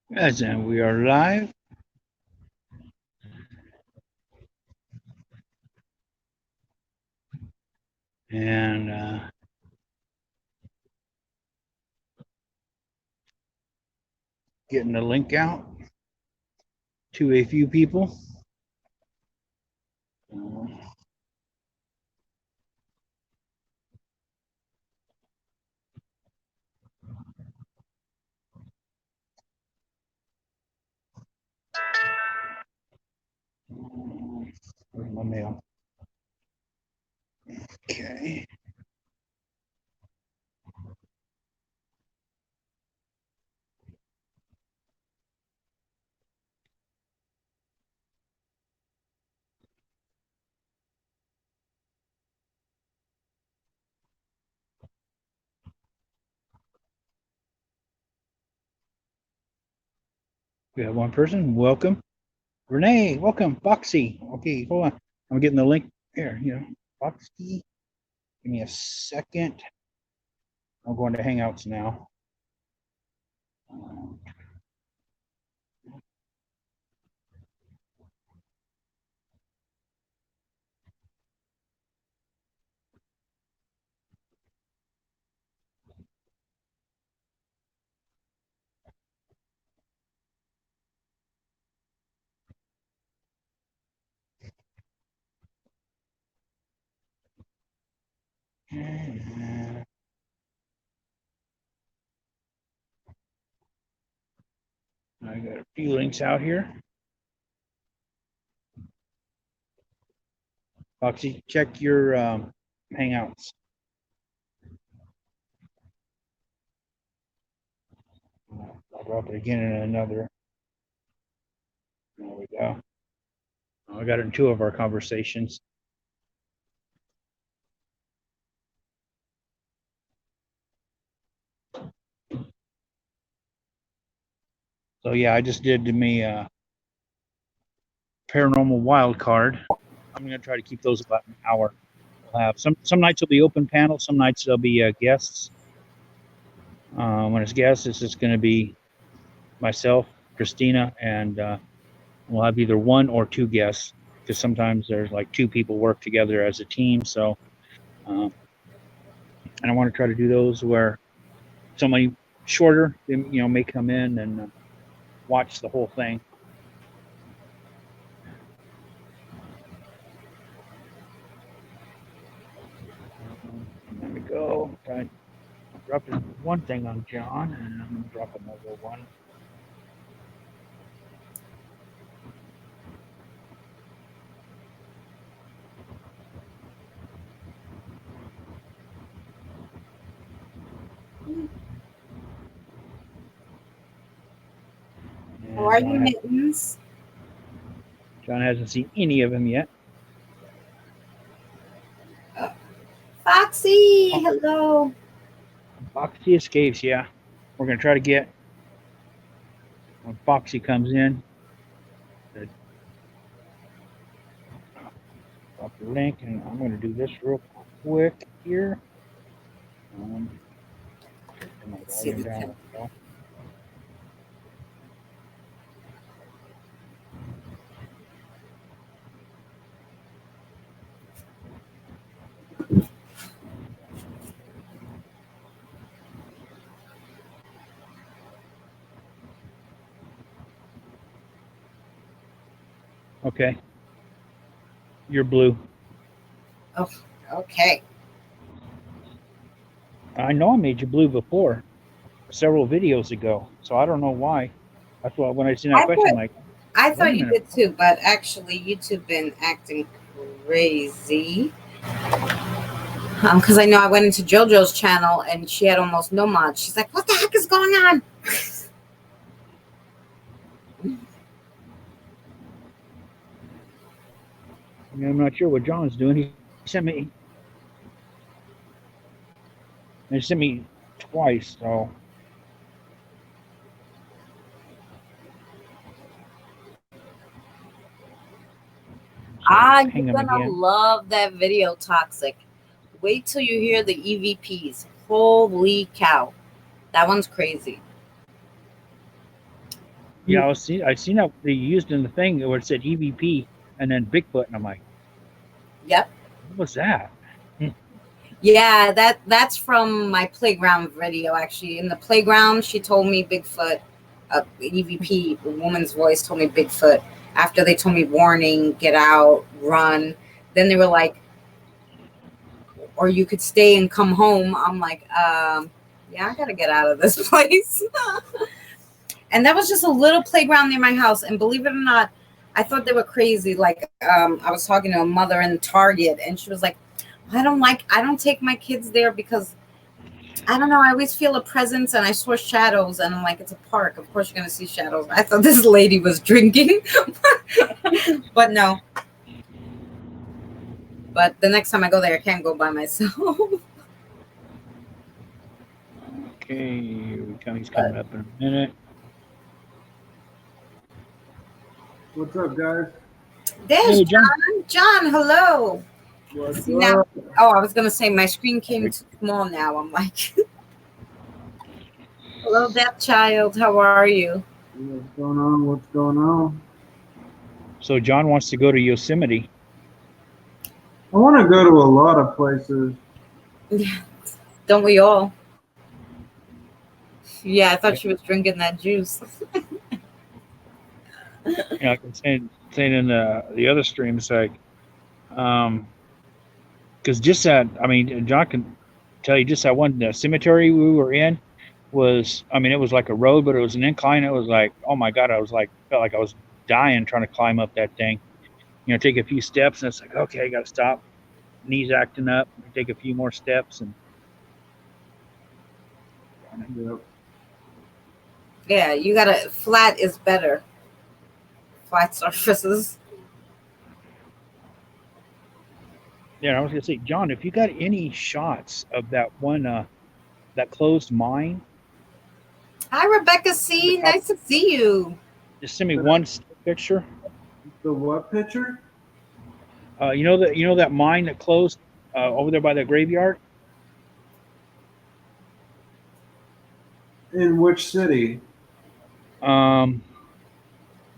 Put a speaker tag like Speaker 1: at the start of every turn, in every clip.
Speaker 1: Yes, and we are live. And getting the link out to a few people. Where's my mail? Okay. We have one person. Welcome. Renee, welcome. Foxy. Okay, hold on. I'm getting the link here. Foxy. Give me a second. I'm going to Hangouts now. I got a few links out here. Foxy, check your Hangouts. I'll drop it again in another. There we go. I got it in two of our conversations. So yeah, I just did me paranormal wild card. I'm gonna try to keep those about an hour. We'll have some nights will be open panel, some nights there'll be guests. When it's guests, it's just gonna be myself, Christina, and we'll have either one or two guests because sometimes there's like two people work together as a team. So, and I want to try to do those where somebody shorter, may come in and watch the whole thing. There we go. I dropped one thing on John, and I'm gonna drop another one.
Speaker 2: How are you, Mittens?
Speaker 1: John hasn't seen any of them yet.
Speaker 2: Foxy, hello.
Speaker 1: Foxy escapes, yeah. We're gonna try to get when Foxy comes in. Drop the link, and I'm gonna do this real quick here. Turn my volume down. Okay. You're blue.
Speaker 2: Oh, okay.
Speaker 1: I know I made you blue before, several videos ago. So I don't know why. That's why when I seen that
Speaker 2: I
Speaker 1: question,
Speaker 2: thought
Speaker 1: I'm like,
Speaker 2: I
Speaker 1: wait a
Speaker 2: thought you
Speaker 1: minute.
Speaker 2: did too, but actually YouTube been acting crazy. Because I know I went into JoJo's channel and she had almost no mods. She's like, "What the heck is going on?"
Speaker 1: I'm not sure what John's doing. He sent me twice. So
Speaker 2: You're
Speaker 1: hang him
Speaker 2: gonna
Speaker 1: again.
Speaker 2: love that video, Toxic. Wait till you hear the EVPs. Holy cow, that one's crazy.
Speaker 1: Yeah, I seen that they used in the thing where it said EVP and then Bigfoot, and I'm like,
Speaker 2: Yep.
Speaker 1: what was that?
Speaker 2: Yeah, that's from my playground video. Actually, in the playground, she told me Bigfoot. EVP, a woman's voice, told me Bigfoot. After they told me warning, get out, run. Then they were like, or you could stay and come home. I'm like, yeah, I gotta get out of this place. And that was just a little playground near my house. And believe it or not, I thought they were crazy. Like, I was talking to a mother in Target, and she was like, I don't take my kids there because I don't know. I always feel a presence and I saw shadows, and I'm like, it's a park. Of course, you're going to see shadows. I thought this lady was drinking, but no. But the next time I go there, I can't go by myself.
Speaker 1: Okay, he's coming up in a minute.
Speaker 3: What's up, guys?
Speaker 2: There's
Speaker 1: Hey,
Speaker 2: John. John, hello.
Speaker 3: What's
Speaker 2: See now?
Speaker 3: up?
Speaker 2: Oh, I was going to say my screen came too small now. I'm like, hello, Death Child. How are you?
Speaker 3: What's going on? What's going on?
Speaker 1: So John wants to go to Yosemite.
Speaker 3: I want to go to a lot of places.
Speaker 2: Don't we all? Yeah, I thought she was drinking that juice.
Speaker 1: You know, I can saying in the other streams, like, because just that, I mean, John can tell you just that one cemetery we were in was, I mean, it was like a road, but it was an incline. It was like, oh my God, felt like I was dying trying to climb up that thing. You know, take a few steps, and it's like, okay, I got to stop. Knees acting up. Take a few more steps, and
Speaker 3: Yep.
Speaker 2: Yeah, you gotta, flat is better. Flat surfaces.
Speaker 1: yeah. I was gonna say, John, if you got any shots of that one, that closed mine,
Speaker 2: Hi, Rebecca C. Nice to see you.
Speaker 1: just send me one picture.
Speaker 3: The what picture?
Speaker 1: You know that mine that closed over there by the graveyard.
Speaker 3: In which city?
Speaker 1: The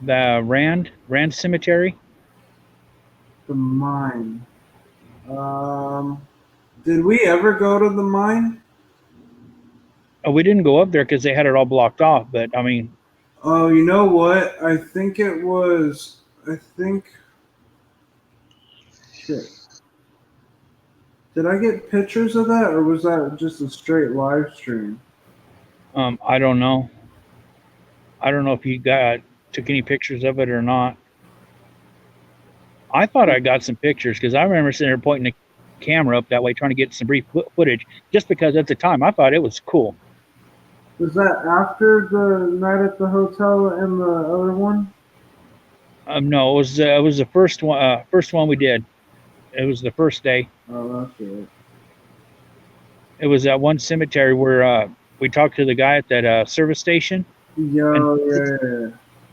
Speaker 1: Rand Cemetery.
Speaker 3: The mine. Did we ever go to the mine?
Speaker 1: We didn't go up there because they had it all blocked off. But I mean,
Speaker 3: Oh, you know what? I think. Shit. Did I get pictures of that, or was that just a straight live stream?
Speaker 1: I don't know. I don't know if you took any pictures of it or not. I thought I got some pictures because I remember sitting there pointing the camera up that way, trying to get some brief footage. Just because at the time I thought it was cool.
Speaker 3: Was that after the night at the hotel and the other one?
Speaker 1: No, it was the first one we did. It was the first day.
Speaker 3: Oh, that's it.
Speaker 1: It was that one cemetery where we talked to the guy at that service station.
Speaker 3: Yeah.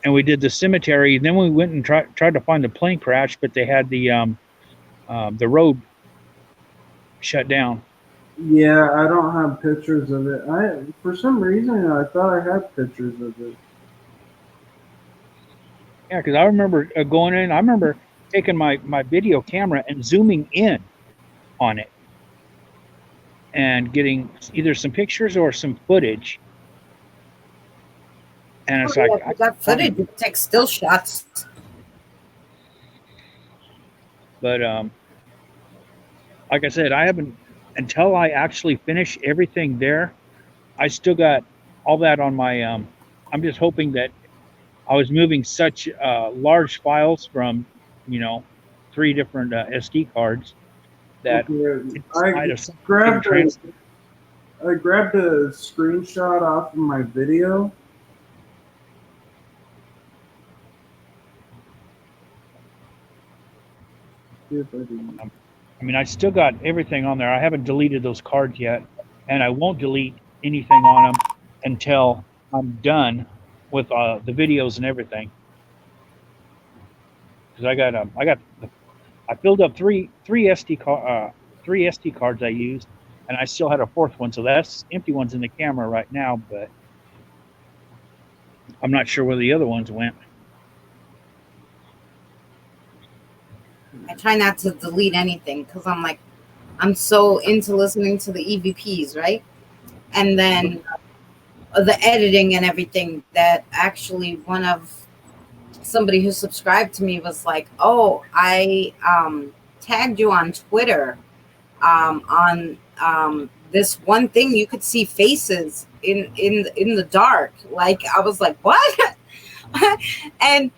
Speaker 1: And we did the cemetery. Then we went and tried to find the plane crash, but they had the road shut down.
Speaker 3: Yeah, I don't have pictures of it. For some reason, I thought I had pictures of it.
Speaker 1: Yeah, because I remember going in. I remember taking my video camera and zooming in on it and getting either some pictures or some footage. And it's like,
Speaker 2: you got footage. You take still shots.
Speaker 1: But like I said, I haven't, until I actually finish everything there. I still got all that on my. I'm just hoping that I was moving such large files from, 3 different SD cards that
Speaker 3: I grabbed a screenshot off of my video. See if I can.
Speaker 1: I mean, I still got everything on there. I haven't deleted those cards yet, and I won't delete anything on them until I'm done with the videos and everything. Because I filled up three SD cards I used, and I still had a 4th one, so that's empty one's in the camera right now. But I'm not sure where the other ones went.
Speaker 2: I try not to delete anything because I'm like, I'm so into listening to the EVPs, right? And then the editing and everything that actually one of somebody who subscribed to me was like, oh, I tagged you on Twitter on this one thing you could see faces in the dark. Like I was like, what? And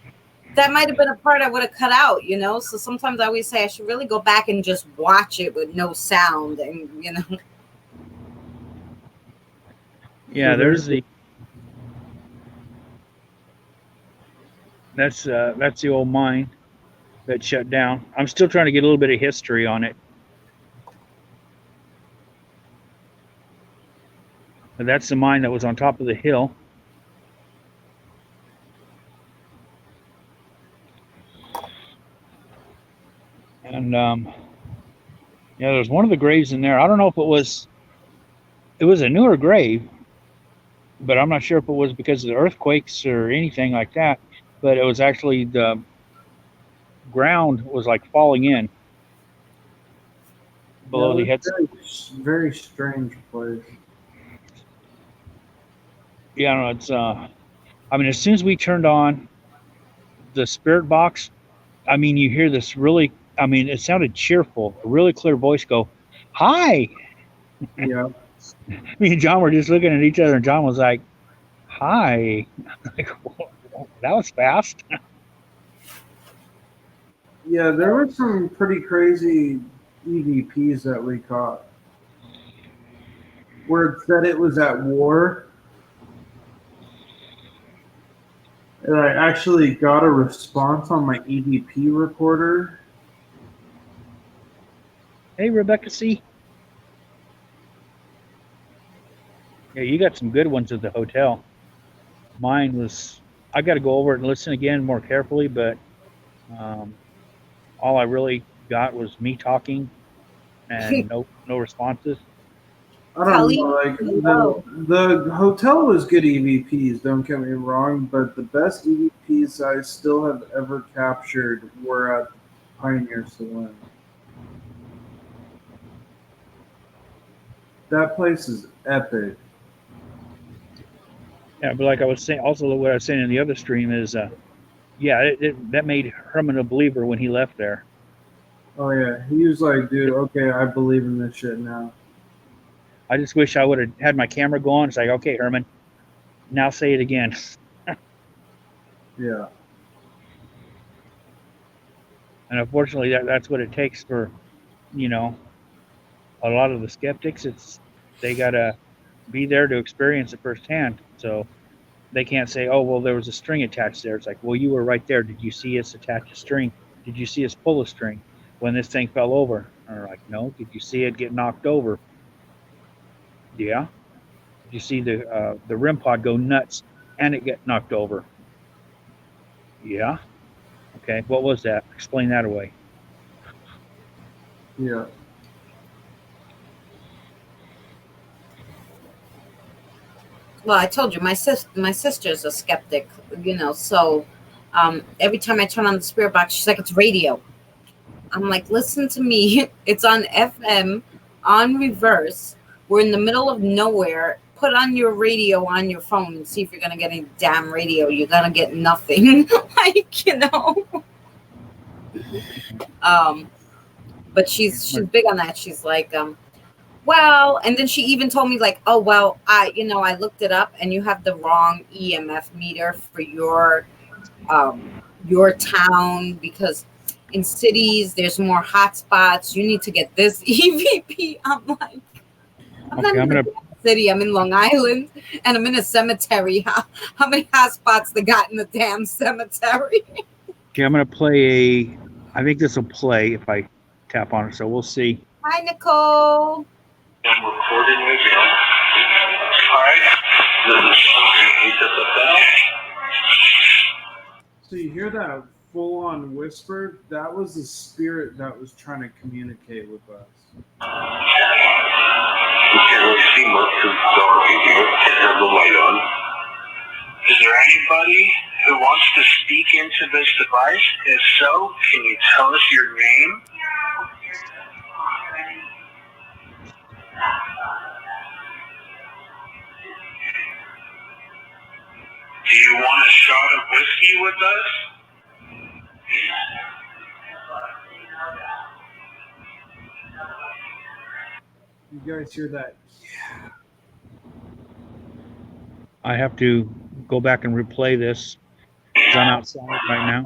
Speaker 2: that might have been a part I would have cut out, you know. So sometimes I always say I should really go back and just watch it with no sound, and you know.
Speaker 1: Yeah,
Speaker 3: So
Speaker 1: there's the that's the old mine that shut down. I'm still trying to get a little bit of history on it. But that's the mine that was on top of the hill. And yeah, there's one of the graves in there. I don't know if it was a newer grave, but I'm not sure if it was because of the earthquakes or anything like that. But it was actually the ground was like falling in
Speaker 3: yeah,
Speaker 1: below the
Speaker 3: it
Speaker 1: heads.
Speaker 3: was very strange place.
Speaker 1: Yeah, I don't know. It's I mean, as soon as we turned on the spirit box, I mean, you hear this really. I mean, it sounded cheerful. A really clear voice go, "Hi."
Speaker 3: Yeah,
Speaker 1: Me and John were just looking at each other, and John was like, "Hi." Like, that was fast.
Speaker 3: yeah, there were some pretty crazy EVPs that we caught where it said it was at war. And I actually got a response on my EVP recorder.
Speaker 1: Hey, Rebecca C. Yeah, you got some good ones at the hotel. Mine was. I got to go over it and listen again more carefully, but um, all I really got was me talking and no responses.
Speaker 3: I don't
Speaker 2: Kelly,
Speaker 3: know, like
Speaker 2: hello.
Speaker 3: the hotel was good EVPs, don't get me wrong, but the best EVPs I still have ever captured were at Pioneer Saloon. That place is epic.
Speaker 1: Yeah, but like I was saying, also what I was saying in the other stream is, yeah, that made Herman a believer when he left there.
Speaker 3: Oh yeah, he was like, dude, okay, I believe in this shit now.
Speaker 1: I just wish I would have had my camera going. It's like, okay, Herman, now say it again.
Speaker 3: Yeah,
Speaker 1: And unfortunately, that's what it takes for, you know, a lot of the skeptics. It's they gotta be there to experience it firsthand. So they can't say, oh, well, there was a string attached there. It's like, well, you were right there. Did you see us attach a string? Did you see us pull a string when this thing fell over? And they're like, no. Did you see it get knocked over? Yeah. Did you see the rim pod go nuts and it get knocked over? Yeah. Okay. What was that? Explain that away.
Speaker 3: yeah.
Speaker 2: Well, I told you my sister's a skeptic, you know. So every time I turn on the spirit box, she's like, "It's radio." I'm like, "Listen to me. It's on FM, on reverse. We're in the middle of nowhere. Put on your radio on your phone and see if you're gonna get any damn radio. You're gonna get nothing." Like, you know. Um, but she's big on that. She's like, well, and then she even told me like, oh well, I looked it up and you have the wrong EMF meter for your town because in cities there's more hot spots. You need to get this EVP. I'm like, I'm not
Speaker 1: Okay.
Speaker 2: in the city. I'm in Long Island and I'm in a cemetery. How many hot spots they got in the damn cemetery?
Speaker 1: Okay. I'm going to play I think this will play if I tap on it. So we'll see.
Speaker 2: Hi, Nicole.
Speaker 4: I'm recording right now. All right. This is
Speaker 3: So you hear that full-on whisper? That was the spirit that was trying to communicate with us.
Speaker 4: we can't really see much because it's dark in here. Can't have the light on. Is there anybody who wants to speak into this device? If so, can you tell us your name? Do you want a shot of whiskey with us?
Speaker 3: You guys hear that?
Speaker 1: I have to go back and replay this because I'm outside right now.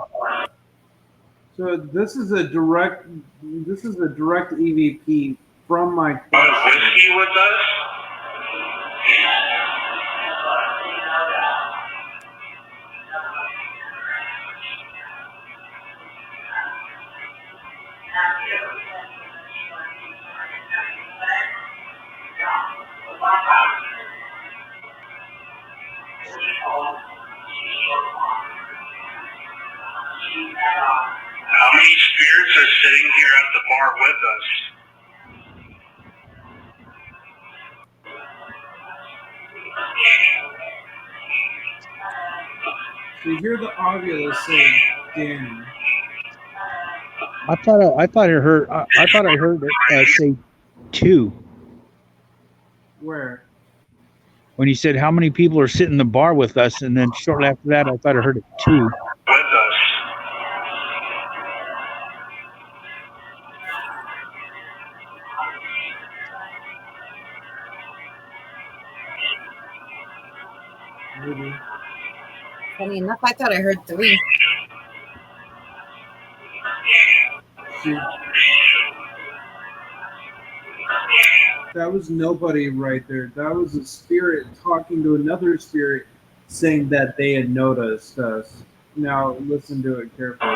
Speaker 3: So this is a direct EVP from my
Speaker 4: Want
Speaker 3: quest.
Speaker 4: whiskey with us? How many spirits are sitting here at the bar with us?
Speaker 3: So you hear the audio say Dan.
Speaker 1: I thought I heard it say 2
Speaker 3: Where?
Speaker 1: when he said how many people are sitting in the bar with us, and then shortly after that I thought I heard it 2.
Speaker 4: With us.
Speaker 3: Maybe.
Speaker 2: Funny enough, I thought I heard 3.
Speaker 3: See, that was nobody right there. That was a spirit talking to another spirit saying that they had noticed us. Now listen to it carefully.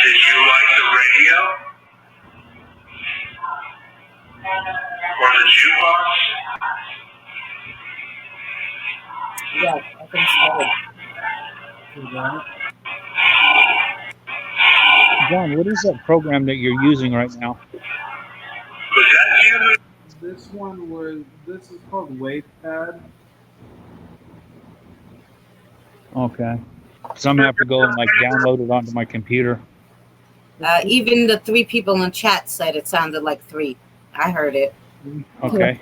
Speaker 4: Did you like the radio? Or the jukebox?
Speaker 2: Yeah, I think so.
Speaker 3: See that?
Speaker 1: John, what is that program that you're using right now?
Speaker 4: Was that you?
Speaker 3: This is called WavePad.
Speaker 1: Okay. So I'm gonna have to go and like download it onto my computer.
Speaker 2: Even the 3 people in the chat said it sounded like 3. I heard it.
Speaker 1: Okay.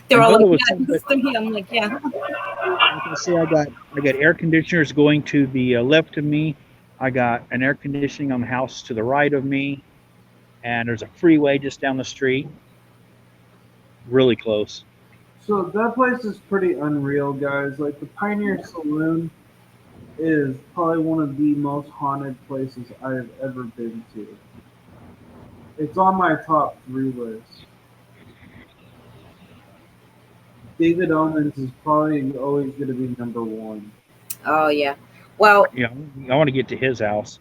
Speaker 2: They're
Speaker 1: I
Speaker 2: all
Speaker 1: thought it
Speaker 2: like,
Speaker 1: was
Speaker 2: yeah,
Speaker 1: something
Speaker 2: it's 3. I'm like, yeah.
Speaker 1: Like I say, I got air conditioners going to the left of me. I got an air conditioning on the house to the right of me, and there's a freeway just down the street. Really close.
Speaker 3: So that place is pretty unreal, guys. Like the Pioneer Saloon is probably one of the most haunted places I have ever been to. It's on my top 3 list. David Owens is probably always going to be number 1.
Speaker 2: Oh, yeah. Well,
Speaker 1: Yeah, I want to get to his house.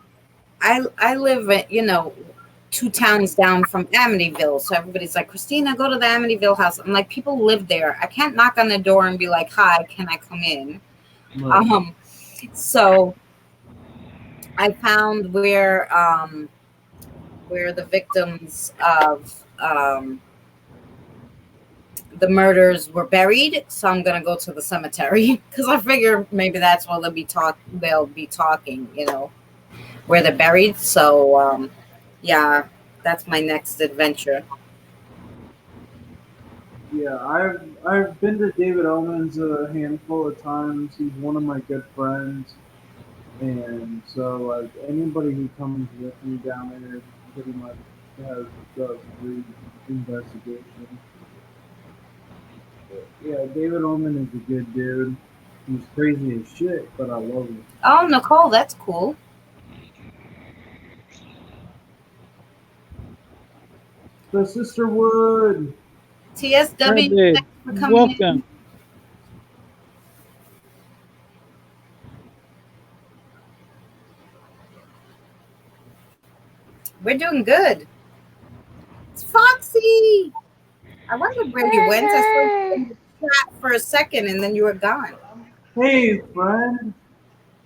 Speaker 2: I live at, 2 towns down from Amityville. So everybody's like, Christina, go to the Amityville house. I'm like, people live there. I can't knock on the door and be like, hi, can I come in?
Speaker 3: Right.
Speaker 2: So I found where the victims of the murders were buried. So I'm gonna go to the cemetery because I figure maybe that's where they'll be talking, where they're buried. So yeah, that's my next adventure.
Speaker 3: Yeah, I've been to David Owens a handful of times. He's one of my good friends, and so like anybody who comes with me down there pretty much does free investigation. But, yeah, David Owen is a good dude. He's crazy as shit, but I love him.
Speaker 2: Oh, Nicole, that's cool.
Speaker 3: The Sister Wood.
Speaker 2: TSW,
Speaker 1: David,
Speaker 2: thanks for coming in.
Speaker 1: welcome.
Speaker 2: We're doing good. It's Foxy. I wondered where you went. I saw you in the chat for a second and then you were gone.
Speaker 3: Hey, friend.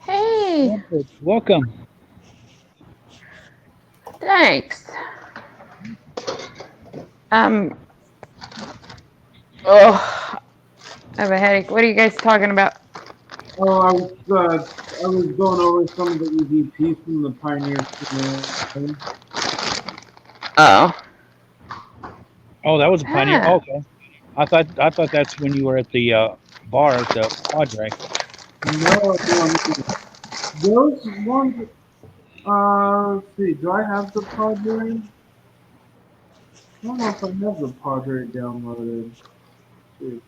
Speaker 5: Hey,
Speaker 1: Welcome.
Speaker 5: thanks. Oh, I have a headache. What are you guys talking about?
Speaker 3: Oh, I was going over some of the EVPs from the Pioneer Saloon.
Speaker 5: Oh.
Speaker 1: Oh, that was a Pioneer.
Speaker 5: Ah.
Speaker 1: Oh, okay. I thought that's when you were at the bar at the Padre.
Speaker 3: No, no, no. Those ones. Let's see. Do I have the Padre? I don't know if I have the Padre downloaded. Shoot.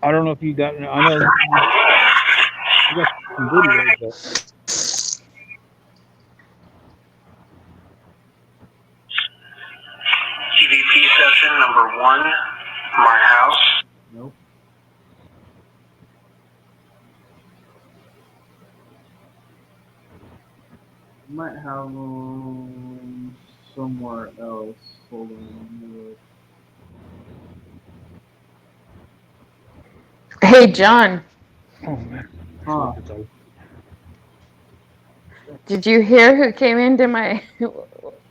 Speaker 1: I don't know if you got. I know you got some video, but
Speaker 4: EVP session number 1, my house.
Speaker 3: Nope. Might have them somewhere else. Hold on. Let me look.
Speaker 5: Hey, John,
Speaker 1: oh man,
Speaker 3: Huh.
Speaker 5: did you hear who came into my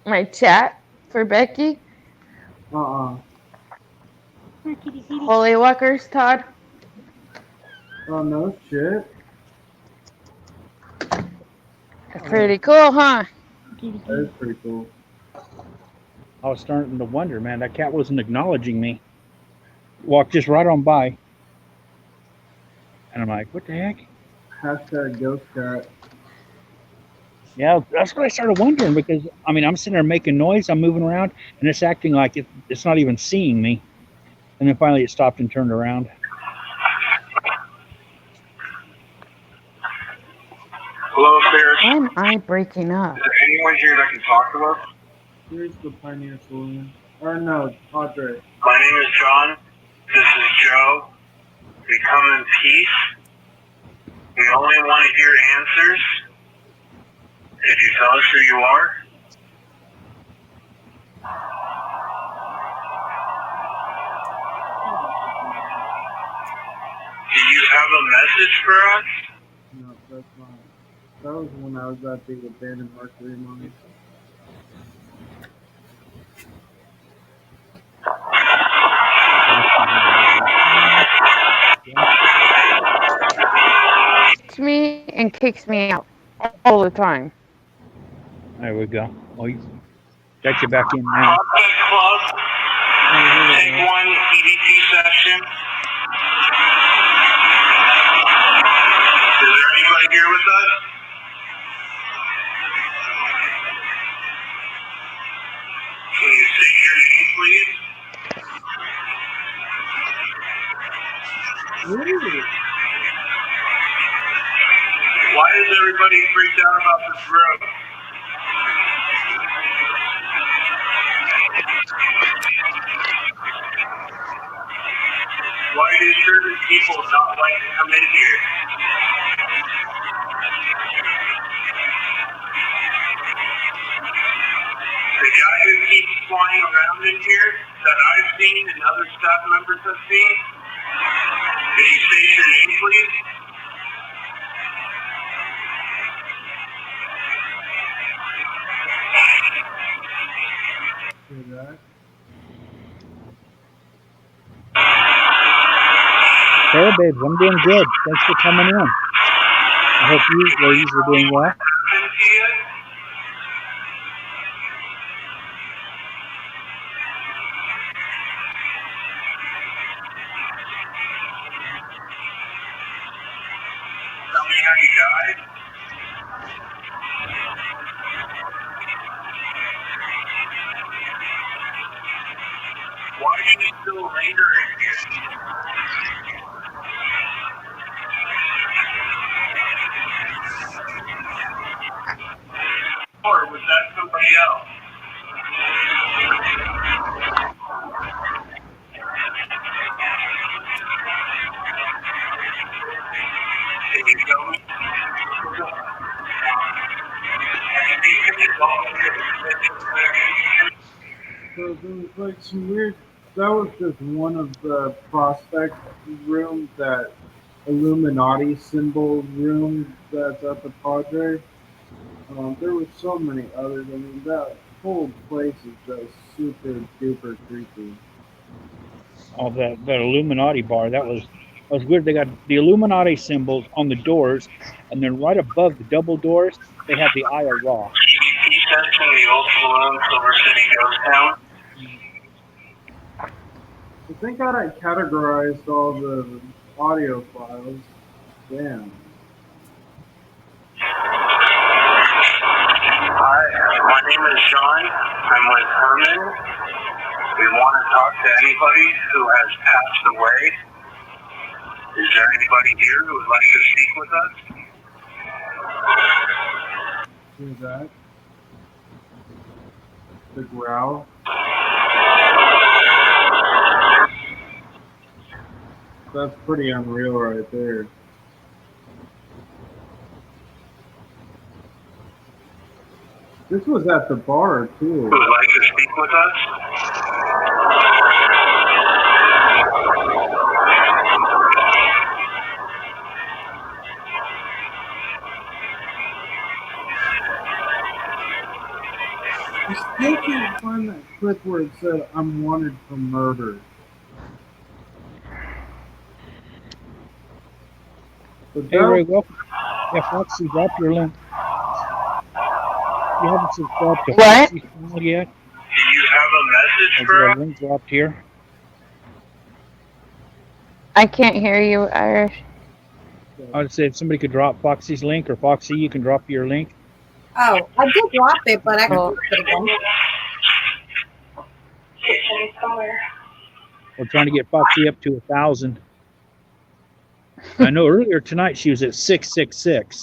Speaker 5: my chat for Becky?
Speaker 3: Uh-uh.
Speaker 5: Holy Walkers, Todd.
Speaker 3: Oh, no shit.
Speaker 5: Pretty cool, huh?
Speaker 3: That is pretty cool.
Speaker 1: I was starting to wonder, man. That cat wasn't acknowledging me. Walked just right on by, and I'm like, what the heck?
Speaker 3: Hashtag ghost cat.
Speaker 1: Yeah, that's what I started wondering because I mean I'm sitting there making noise, I'm moving around, and it's acting like it's not even seeing me. And then finally it stopped and turned around.
Speaker 4: Hello, Ferris.
Speaker 5: Why am I breaking up?
Speaker 4: Is there anyone here that can talk to us?
Speaker 3: Here's the Pioneer Saloon. Or no, Padre.
Speaker 4: My name is John. This is Joe. We come in peace. We only want to hear answers. Could you tell us who you are? Do you have a message for us?
Speaker 3: No, that's not. That was when I was at the abandoned Mercury mine.
Speaker 5: Me and kicks me out all the time.
Speaker 1: There we go. Well, got you back in now.
Speaker 4: Prospect Club, take 1 EVP session. Is there anybody here with us? Can you say your name, please?
Speaker 3: Ooh.
Speaker 4: Why is everybody freaked out about this road? Why do certain people not like to come in here? The guy who keeps flying around in here that I've seen and other staff members have seen, could you state your name, please?
Speaker 3: See that?
Speaker 1: Hey, babes, I'm doing good. Thanks for coming in. I hope you ladies are doing well.
Speaker 4: Happened to you? Tell me how you died. Why do you still linger in here? Or was that somebody else? Can you tell me?
Speaker 3: So there was like some weird. That was just one of the prospect rooms, that Illuminati symbol room that's at the Padre. There were so many others. I mean, that whole place is just super duper creepy.
Speaker 1: Oh, that Illuminati bar. That was weird. They got the Illuminati symbols on the doors, and then right above the double doors, they have the Eye of Ra.
Speaker 4: He testing the old saloon, Silver City Ghost Town.
Speaker 3: I think I categorized all the audio files. Damn.
Speaker 4: Hi, my name is John. I'm with Herman. We want to talk to anybody who has passed away. Is there anybody here who would like to speak with us?
Speaker 3: Hear that? The growl. That's pretty unreal right there. This was at the bar too.
Speaker 4: Who would like to speak with us?
Speaker 3: I still can't find that clip where it said I'm wanted for murder. But
Speaker 1: Hey, Ray, welcome. Yeah, Foxy, drop your link. You haven't subscribed to
Speaker 5: What?
Speaker 1: Foxy's channel yet?
Speaker 4: Do you have a message
Speaker 1: Is
Speaker 4: for
Speaker 1: there a
Speaker 4: us?
Speaker 1: link dropped here?
Speaker 5: I can't hear you, Irish.
Speaker 1: I would say if somebody could drop Foxy's link, or Foxy, you can drop your link.
Speaker 2: Oh, I did drop it, but I can
Speaker 5: Oh.
Speaker 2: drop it again.
Speaker 4: Kitchen somewhere.
Speaker 1: We're trying to get Foxy up to 1,000. I know earlier tonight she was at 666.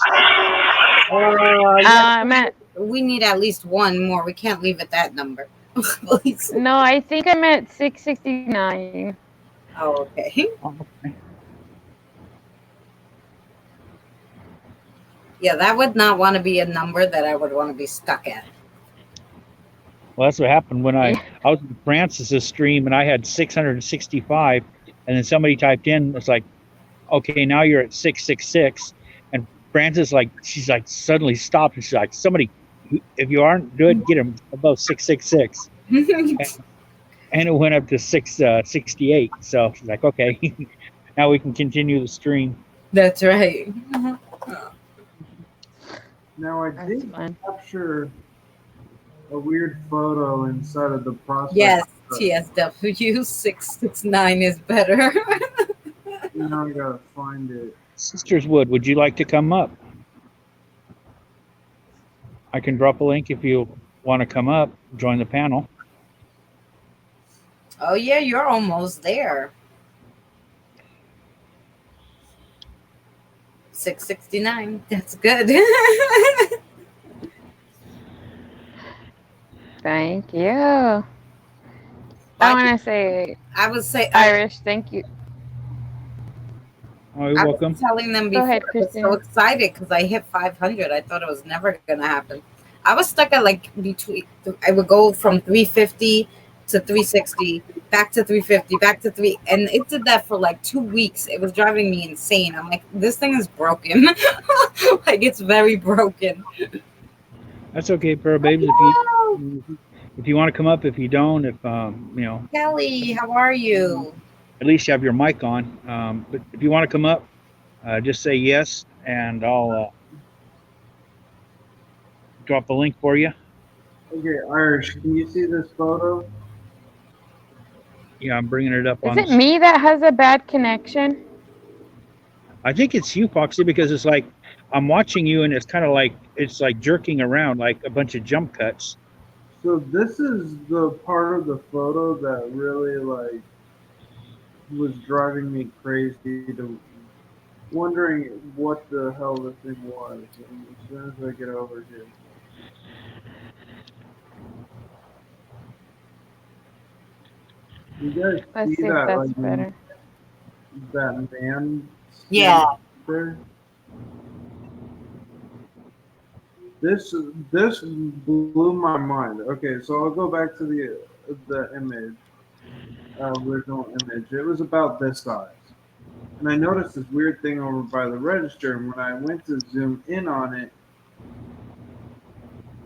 Speaker 2: Yeah,
Speaker 5: I'm at
Speaker 2: we need at least one more. We can't leave at that number. Please.
Speaker 5: no, I think I'm at 669.
Speaker 2: Oh, okay.
Speaker 1: Oh, okay.
Speaker 2: Yeah, that would not want to be a number that I would want to be stuck at.
Speaker 1: Well, that's what happened when I was in Francis's stream and I had 665, and then somebody typed in, it's like, okay, now you're at 666, and Francis she's like suddenly stopped and she's like, somebody, if you aren't good, get him above 666, and it went up to 668. So she's like, okay, now we can continue the stream.
Speaker 2: That's right.
Speaker 3: Now I
Speaker 5: That's
Speaker 3: did
Speaker 5: fun.
Speaker 3: capture a weird photo inside of the process.
Speaker 2: Yes, TSW 669 is better.
Speaker 3: Now I gotta find it.
Speaker 1: Sisters Wood, would you like to come up? I can drop a link if you want to come up, join the panel.
Speaker 2: Oh yeah, you're almost there. 669. That's good.
Speaker 5: Thank you. I want to say,
Speaker 2: I would say
Speaker 5: Irish, thank you.
Speaker 1: Oh, you're
Speaker 2: I
Speaker 1: welcome.
Speaker 2: was telling them
Speaker 5: Go
Speaker 2: before,
Speaker 5: ahead,
Speaker 2: I was
Speaker 5: Christine.
Speaker 2: so excited because I hit 500. I thought it was never gonna happen. I was stuck at like between. I would go from 350 to 360, back to 350, back to 3, and it did that for like 2 weeks. It was driving me insane. I'm like, this thing is broken. Like it's very broken.
Speaker 1: That's okay, Pearl Babes. If you want to come up, if you don't, if
Speaker 2: Kelly, how are you?
Speaker 1: at least you have your mic on. But if you want to come up, just say yes, and I'll drop a link for you.
Speaker 3: Okay, Irish, can you see this photo?
Speaker 1: Yeah, I'm bringing it up
Speaker 5: Is
Speaker 1: on.
Speaker 5: it me that has a bad connection?
Speaker 1: I think it's you, Foxy, because it's like I'm watching you, and it's kind of like it's like jerking around, like a bunch of jump cuts.
Speaker 3: So this is the part of the photo that really like was driving me crazy to wondering what the hell the thing was. And as soon as I get over here. You guys
Speaker 5: Let's
Speaker 3: see
Speaker 5: see if
Speaker 3: that
Speaker 5: that's
Speaker 3: like
Speaker 5: better.
Speaker 3: that man
Speaker 2: Yeah.
Speaker 3: there? This blew my mind. Okay, so I'll go back to the image, original image. It was about this size, and I noticed this weird thing over by the register. And when I went to zoom in on it,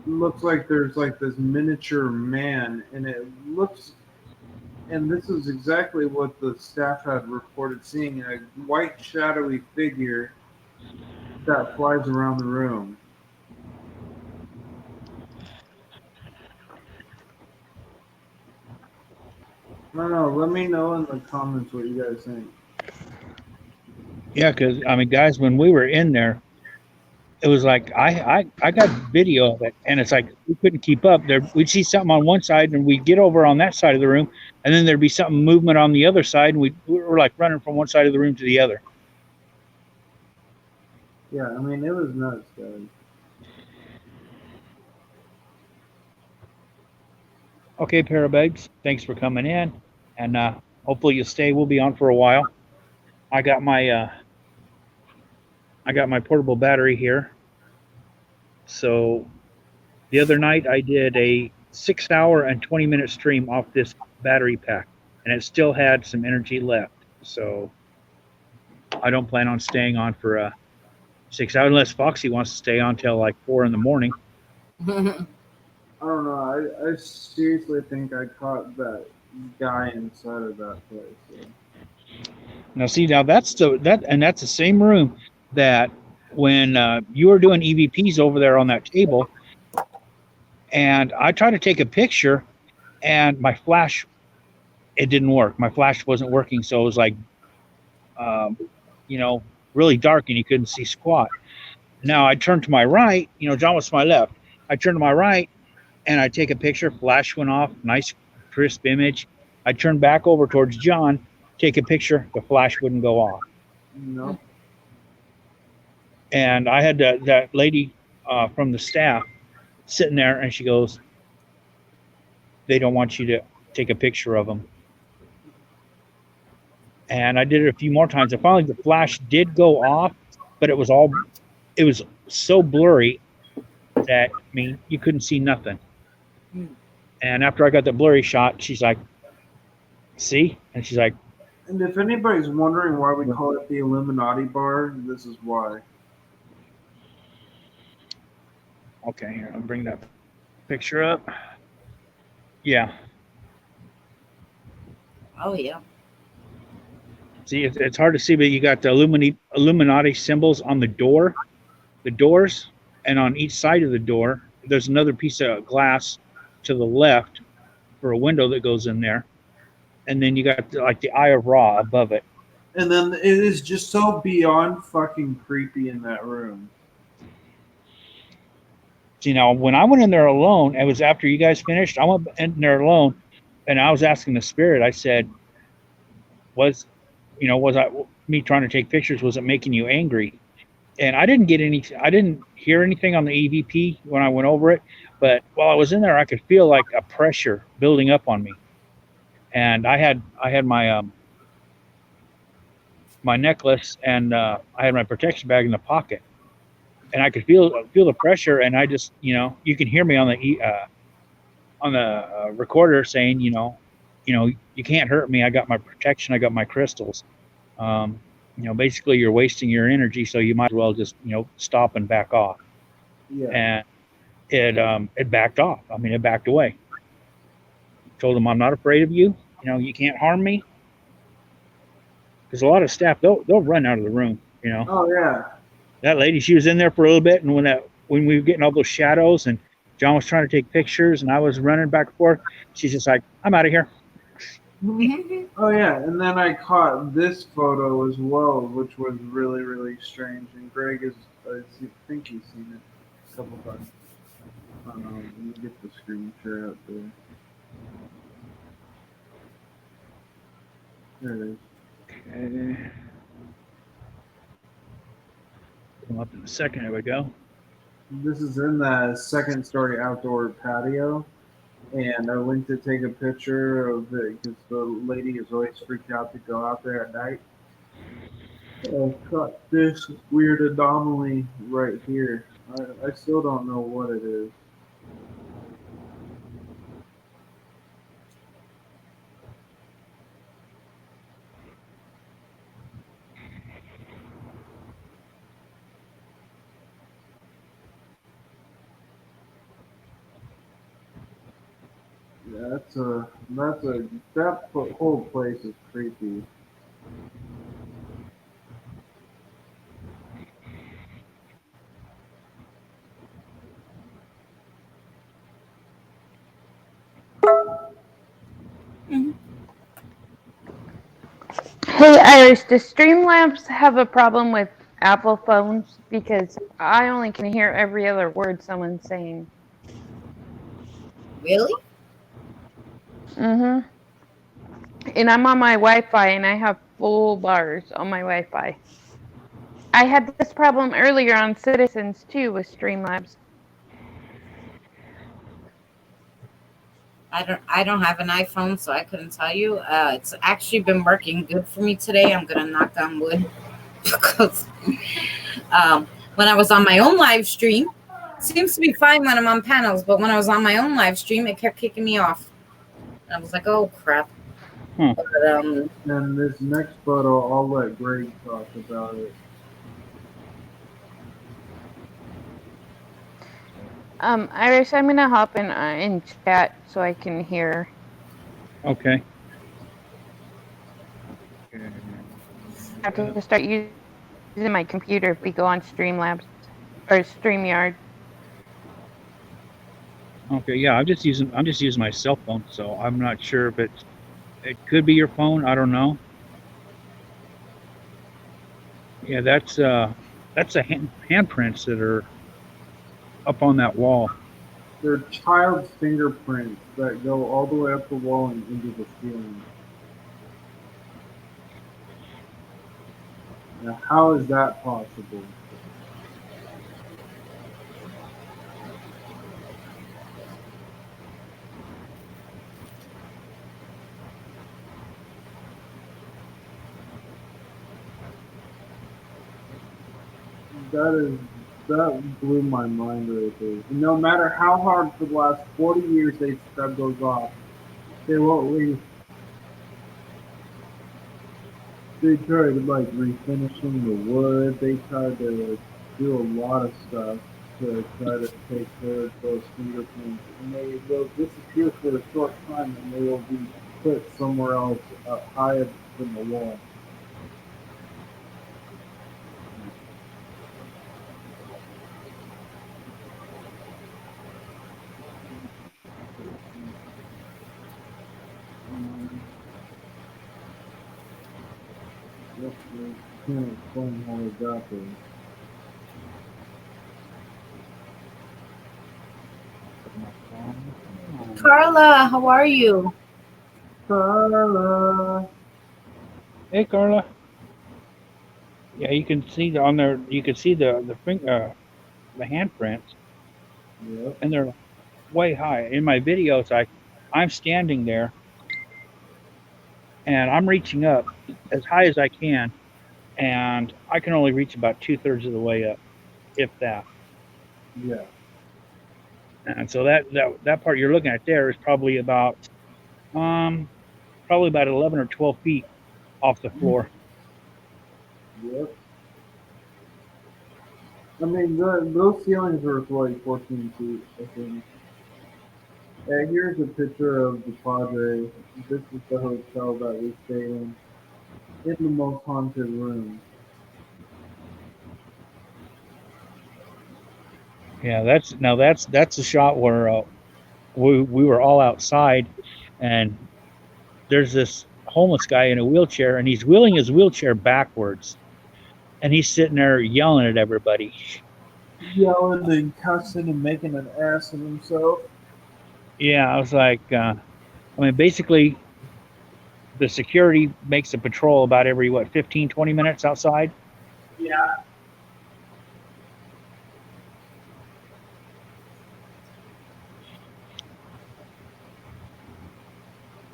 Speaker 3: it looks like there's like this miniature man, and it looks And this is exactly what the staff had reported seeing, a white shadowy figure that flies around the room. I don't know. Let me know in the comments what you guys think.
Speaker 1: Yeah, because I mean, guys, when we were in there, it was like I got video of it, and it's like we couldn't keep up. There, we'd see something on one side, and we'd get over on that side of the room, and then there'd be something movement on the other side, and we were like running from one side of the room to the other.
Speaker 3: Yeah, I mean, it was nuts, guys.
Speaker 1: Okay, Parabags, thanks for coming in, and hopefully you'll stay. We'll be on for a while. I got my portable battery here. So the other night I did a 6 hour and 20-minute stream off this battery pack, and it still had some energy left. So I don't plan on staying on for 6 hours unless Foxy wants to stay on till like 4 in the morning.
Speaker 3: I don't know. I seriously think I caught that guy inside of that place. Yeah.
Speaker 1: Now see, now that's the same room that when you were doing EVPs over there on that table, and I tried to take a picture, and my flash, it didn't work. My flash wasn't working, so it was like, um, really dark, and you couldn't see squat. Now I turned to my right. John was to my left. I turned to my right, and I take a picture. Flash went off. Nice, crisp image. I turned back over towards John, take a picture. The flash wouldn't go off.
Speaker 3: Nope.
Speaker 1: And I had that lady from the staff sitting there, and she goes, "They don't want you to take a picture of them." And I did it a few more times. And finally, the flash did go off, but it was so blurry that, I mean, you couldn't see nothing. And after I got the blurry shot, she's like, "See?" And she's like,
Speaker 3: And if anybody's wondering why we call it the Illuminati bar, this is why.
Speaker 1: "Okay, here, I'll bring that picture up." Yeah.
Speaker 2: Oh yeah.
Speaker 1: See, it's hard to see, but you got the Illuminati symbols on the doors, and on each side of the door, there's another piece of glass to the left for a window that goes in there. And then you got like the Eye of Ra above it.
Speaker 3: And then it is just so beyond fucking creepy in that room.
Speaker 1: See, now when I went in there alone, it was after you guys finished. I went in there alone, and I was asking the spirit. I said, "Was I me trying to take pictures? Was it making you angry?" And I didn't get any. I didn't hear anything on the EVP when I went over it. But while I was in there, I could feel like a pressure building up on me. And I had my my necklace, and I had my protection bag in the pocket, and I could feel the pressure. And I just, you can hear me on the recorder saying, you can't hurt me. I got my protection. I got my crystals. Basically you're wasting your energy, so you might as well just, stop and back off.
Speaker 3: Yeah.
Speaker 1: And it backed off. I mean, it backed away. Told them, I'm not afraid of you. You can't harm me. Because a lot of staff, they'll run out of the room.
Speaker 3: Oh yeah.
Speaker 1: That lady, she was in there for a little bit, and when we were getting all those shadows, and John was trying to take pictures, and I was running back and forth, she's just like, I'm out of here.
Speaker 3: Oh yeah, and then I caught this photo as well, which was really, really strange. And Greg I think he's seen it a couple times. Let me get the screen share up there. There it is.
Speaker 1: Okay. Come up in a second. There we go.
Speaker 3: This is in the second story outdoor patio, and I went to take a picture of it because the lady is always freaked out to go out there at night. I caught this weird anomaly right here. I still don't know what it is. Yeah, that whole place is creepy.
Speaker 5: Hey Iris, does Streamlabs have a problem with Apple phones? Because I only can hear every other word someone's saying.
Speaker 2: Really?
Speaker 5: Mm-hmm. And I'm on my Wi-Fi and I have full bars on my Wi-Fi. I had this problem earlier on Citizens too with Streamlabs.
Speaker 2: I don't have an iPhone, so I couldn't tell you. It's actually been working good for me today. I'm gonna knock on wood because when I was on my own live stream, it seems to be fine when I'm on panels, but when I was on my own live stream, it kept kicking me off. And I was like, oh crap.
Speaker 1: Hmm.
Speaker 2: But,
Speaker 3: And this next photo, I'll let Greg talk about it.
Speaker 5: Iris, I'm gonna hop in chat so I can hear.
Speaker 1: Okay.
Speaker 5: I have to start using my computer if we go on Streamlabs or StreamYard.
Speaker 1: Okay. Yeah, I'm just using my cell phone, so I'm not sure if it could be your phone. I don't know. Yeah, that's the handprints that are up on that wall.
Speaker 3: They're child's fingerprints that go all the way up the wall and into the ceiling. Now, how is that possible? That blew my mind right there. And no matter how hard for the last 40 years they scrub those off, they won't leave. They tried like refinishing the wood. They tried to do a lot of stuff to try to take care of those fingerprints, and they will disappear for a short time, and they will be put somewhere else up higher than the wall. Yep, they can't explain how they got there.
Speaker 2: Carla, how are you?
Speaker 3: Carla.
Speaker 1: Hey, Carla. Yeah, you can see on there. You can see the handprints,
Speaker 3: Yep.
Speaker 1: and they're way high. In my videos, I'm standing there, and I'm reaching up as high as I can, and I can only reach about 2/3 of the way up, if that.
Speaker 3: Yeah.
Speaker 1: And so that part you're looking at there is probably about 11 or 12 feet off the floor.
Speaker 3: Yep. I mean, those ceilings are like 14 feet, I think. Here's a picture of the Padre. This is the hotel that we stayed in the most haunted room.
Speaker 1: Yeah, that's a shot where we were all outside, and there's this homeless guy in a wheelchair, and he's wheeling his wheelchair backwards, and he's sitting there yelling at everybody.
Speaker 3: Yelling and cussing and making an ass of himself.
Speaker 1: Yeah, I was like, basically, the security makes a patrol about every 15, 20 minutes outside.
Speaker 3: Yeah.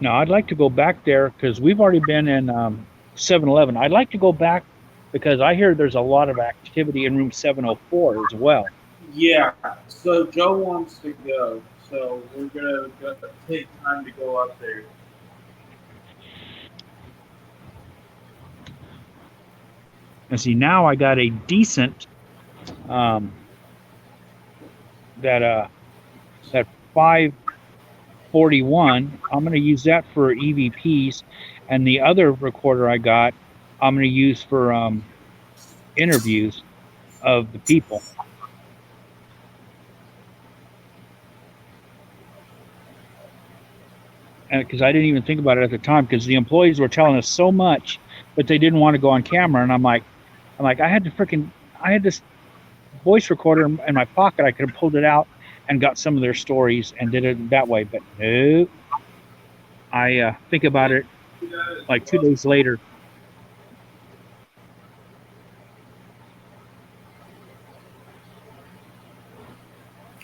Speaker 1: Now, I'd like to go back there because we've already been in 7-Eleven. I'd like to go back because I hear there's a lot of activity in room 704 as well.
Speaker 3: Yeah. So Joe wants to go. So we're gonna take time to go up there.
Speaker 1: And see, now I got a decent that 5 41. I'm going to use that for EVPs, and the other recorder I got, I'm going to use for interviews of the people. Because I didn't even think about it at the time, because the employees were telling us so much, but they didn't want to go on camera, and I'm like, I had this voice recorder in my pocket. I could have pulled it out and got some of their stories and did it that way, but no. I think about it like 2 days later.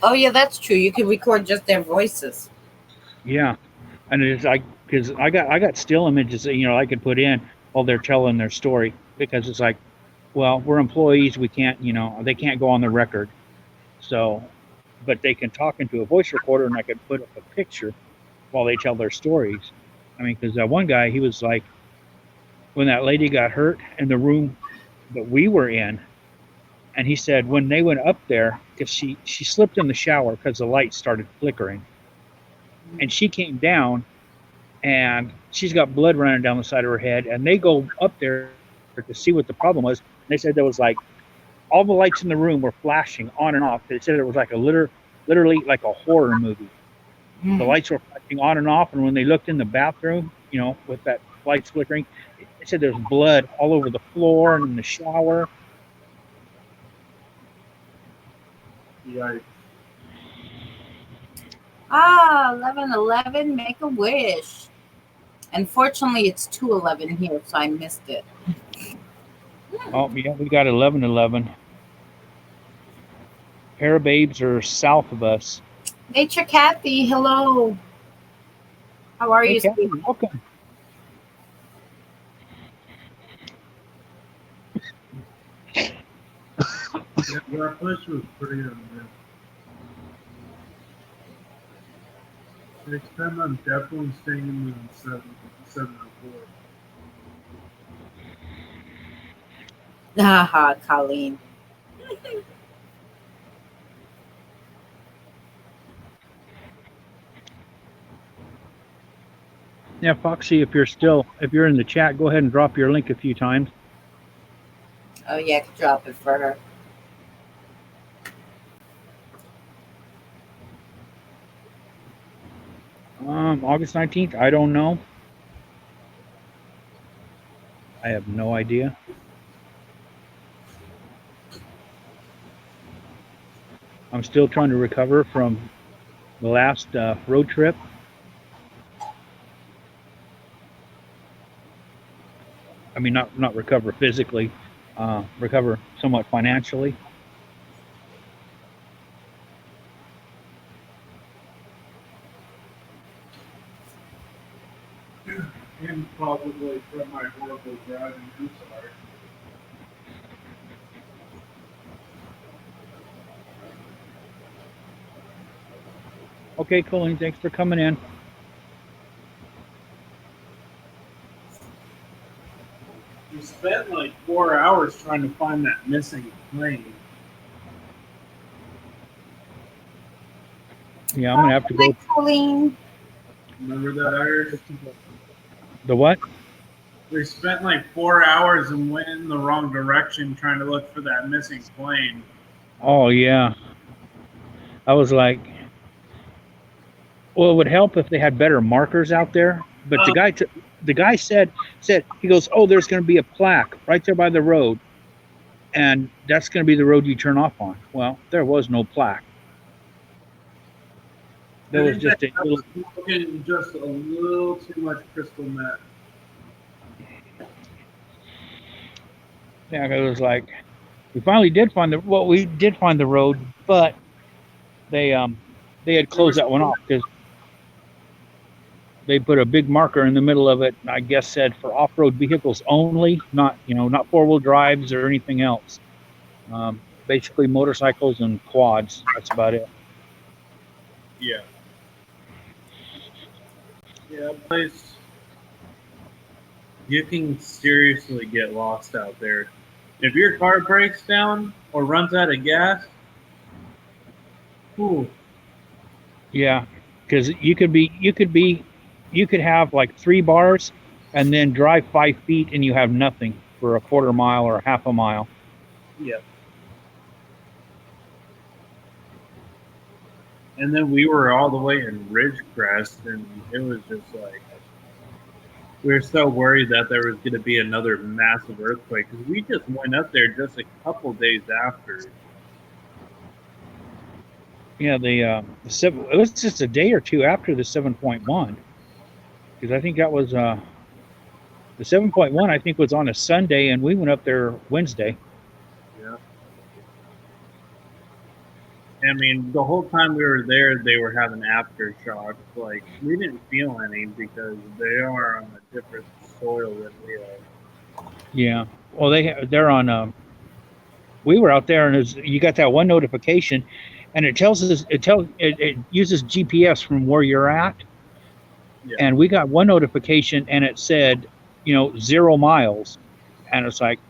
Speaker 2: Oh yeah, that's true. You can record just their voices.
Speaker 1: Yeah, and it's like, because I got still images that I could put in while they're telling their story, because it's like, well, we're employees, we can't, they can't go on the record, so, but they can talk into a voice recorder, and I could put up a picture while they tell their stories. I mean, because that one guy, he was like, when that lady got hurt in the room that we were in, and he said when they went up there, because she slipped in the shower because the light started flickering, and she came down, and she's got blood running down the side of her head, and they go up there to see what the problem was. And they said there was like all the lights in the room were flashing on and off. They said it was like literally like a horror movie. The lights were flashing on and off, and when they looked in the bathroom, with that lights flickering, they said there's blood all over the floor and in the shower.
Speaker 3: Yikes.
Speaker 2: 11:11. Make a wish. Unfortunately, it's 2:11 here, so I missed it.
Speaker 1: Oh yeah, we got 11:11. Pair of babes are south of us.
Speaker 2: Nature Kathy, hello. How are
Speaker 1: Hey,
Speaker 2: you?
Speaker 1: Kathy,
Speaker 2: sweetie?
Speaker 1: welcome.
Speaker 3: Yeah, that place was pretty amazing. Next time I'm definitely staying in the 704.
Speaker 2: Haha, Colleen.
Speaker 1: Yeah, Foxy, if you're in the chat, go ahead and drop your link a few times.
Speaker 2: Oh yeah, I could drop it for her.
Speaker 1: August 19th, I don't know. I have no idea. I'm still trying to recover from the last road trip. I mean, not recover physically, recover somewhat financially.
Speaker 3: And probably from my horrible driving. I'm sorry.
Speaker 1: Okay, Colleen, thanks for coming in.
Speaker 3: We spent like 4 hours trying to find that missing plane.
Speaker 1: Yeah, I'm gonna have to go.
Speaker 2: Hi, Colleen.
Speaker 3: Remember that, Irish?
Speaker 1: The what?
Speaker 3: We spent like 4 hours and went in the wrong direction trying to look for that missing plane.
Speaker 1: Oh yeah. I was like, well, it would help if they had better markers out there. But the guy said he goes, oh, there's going to be a plaque right there by the road, and that's going to be the road you turn off on. Well, there was no plaque. There was just a little.
Speaker 3: Smoking just a little too much crystal meth.
Speaker 1: Yeah, it was like we finally did find the road, but they had closed that one off because they put a big marker in the middle of it. I guess said for off-road vehicles only, not four-wheel drives or anything else. Basically motorcycles and quads. That's about it.
Speaker 3: Yeah. Yeah, place. You can seriously get lost out there. If your car breaks down or runs out of gas, ooh.
Speaker 1: Yeah, because you could have like 3 bars and then drive 5 feet and you have nothing for a quarter mile or half a mile.
Speaker 3: Yep. And then we were all the way in Ridgecrest, and it was just like we were so worried that there was going to be another massive earthquake because we just went up there just a couple days after.
Speaker 1: Yeah, it was just a day or two after the 7.1, because I think that was the 7.1. I think was on a Sunday, and we went up there Wednesday.
Speaker 3: Yeah. I mean, the whole time we were there, they were having aftershocks. Like, we didn't feel any because they are on a different soil than we are.
Speaker 1: Yeah. Well, they're on. We were out there, and you got that one notification, and it tells us it uses GPS from where you're at,
Speaker 3: Yeah.
Speaker 1: and we got one notification, and it said, 0 miles, and it's like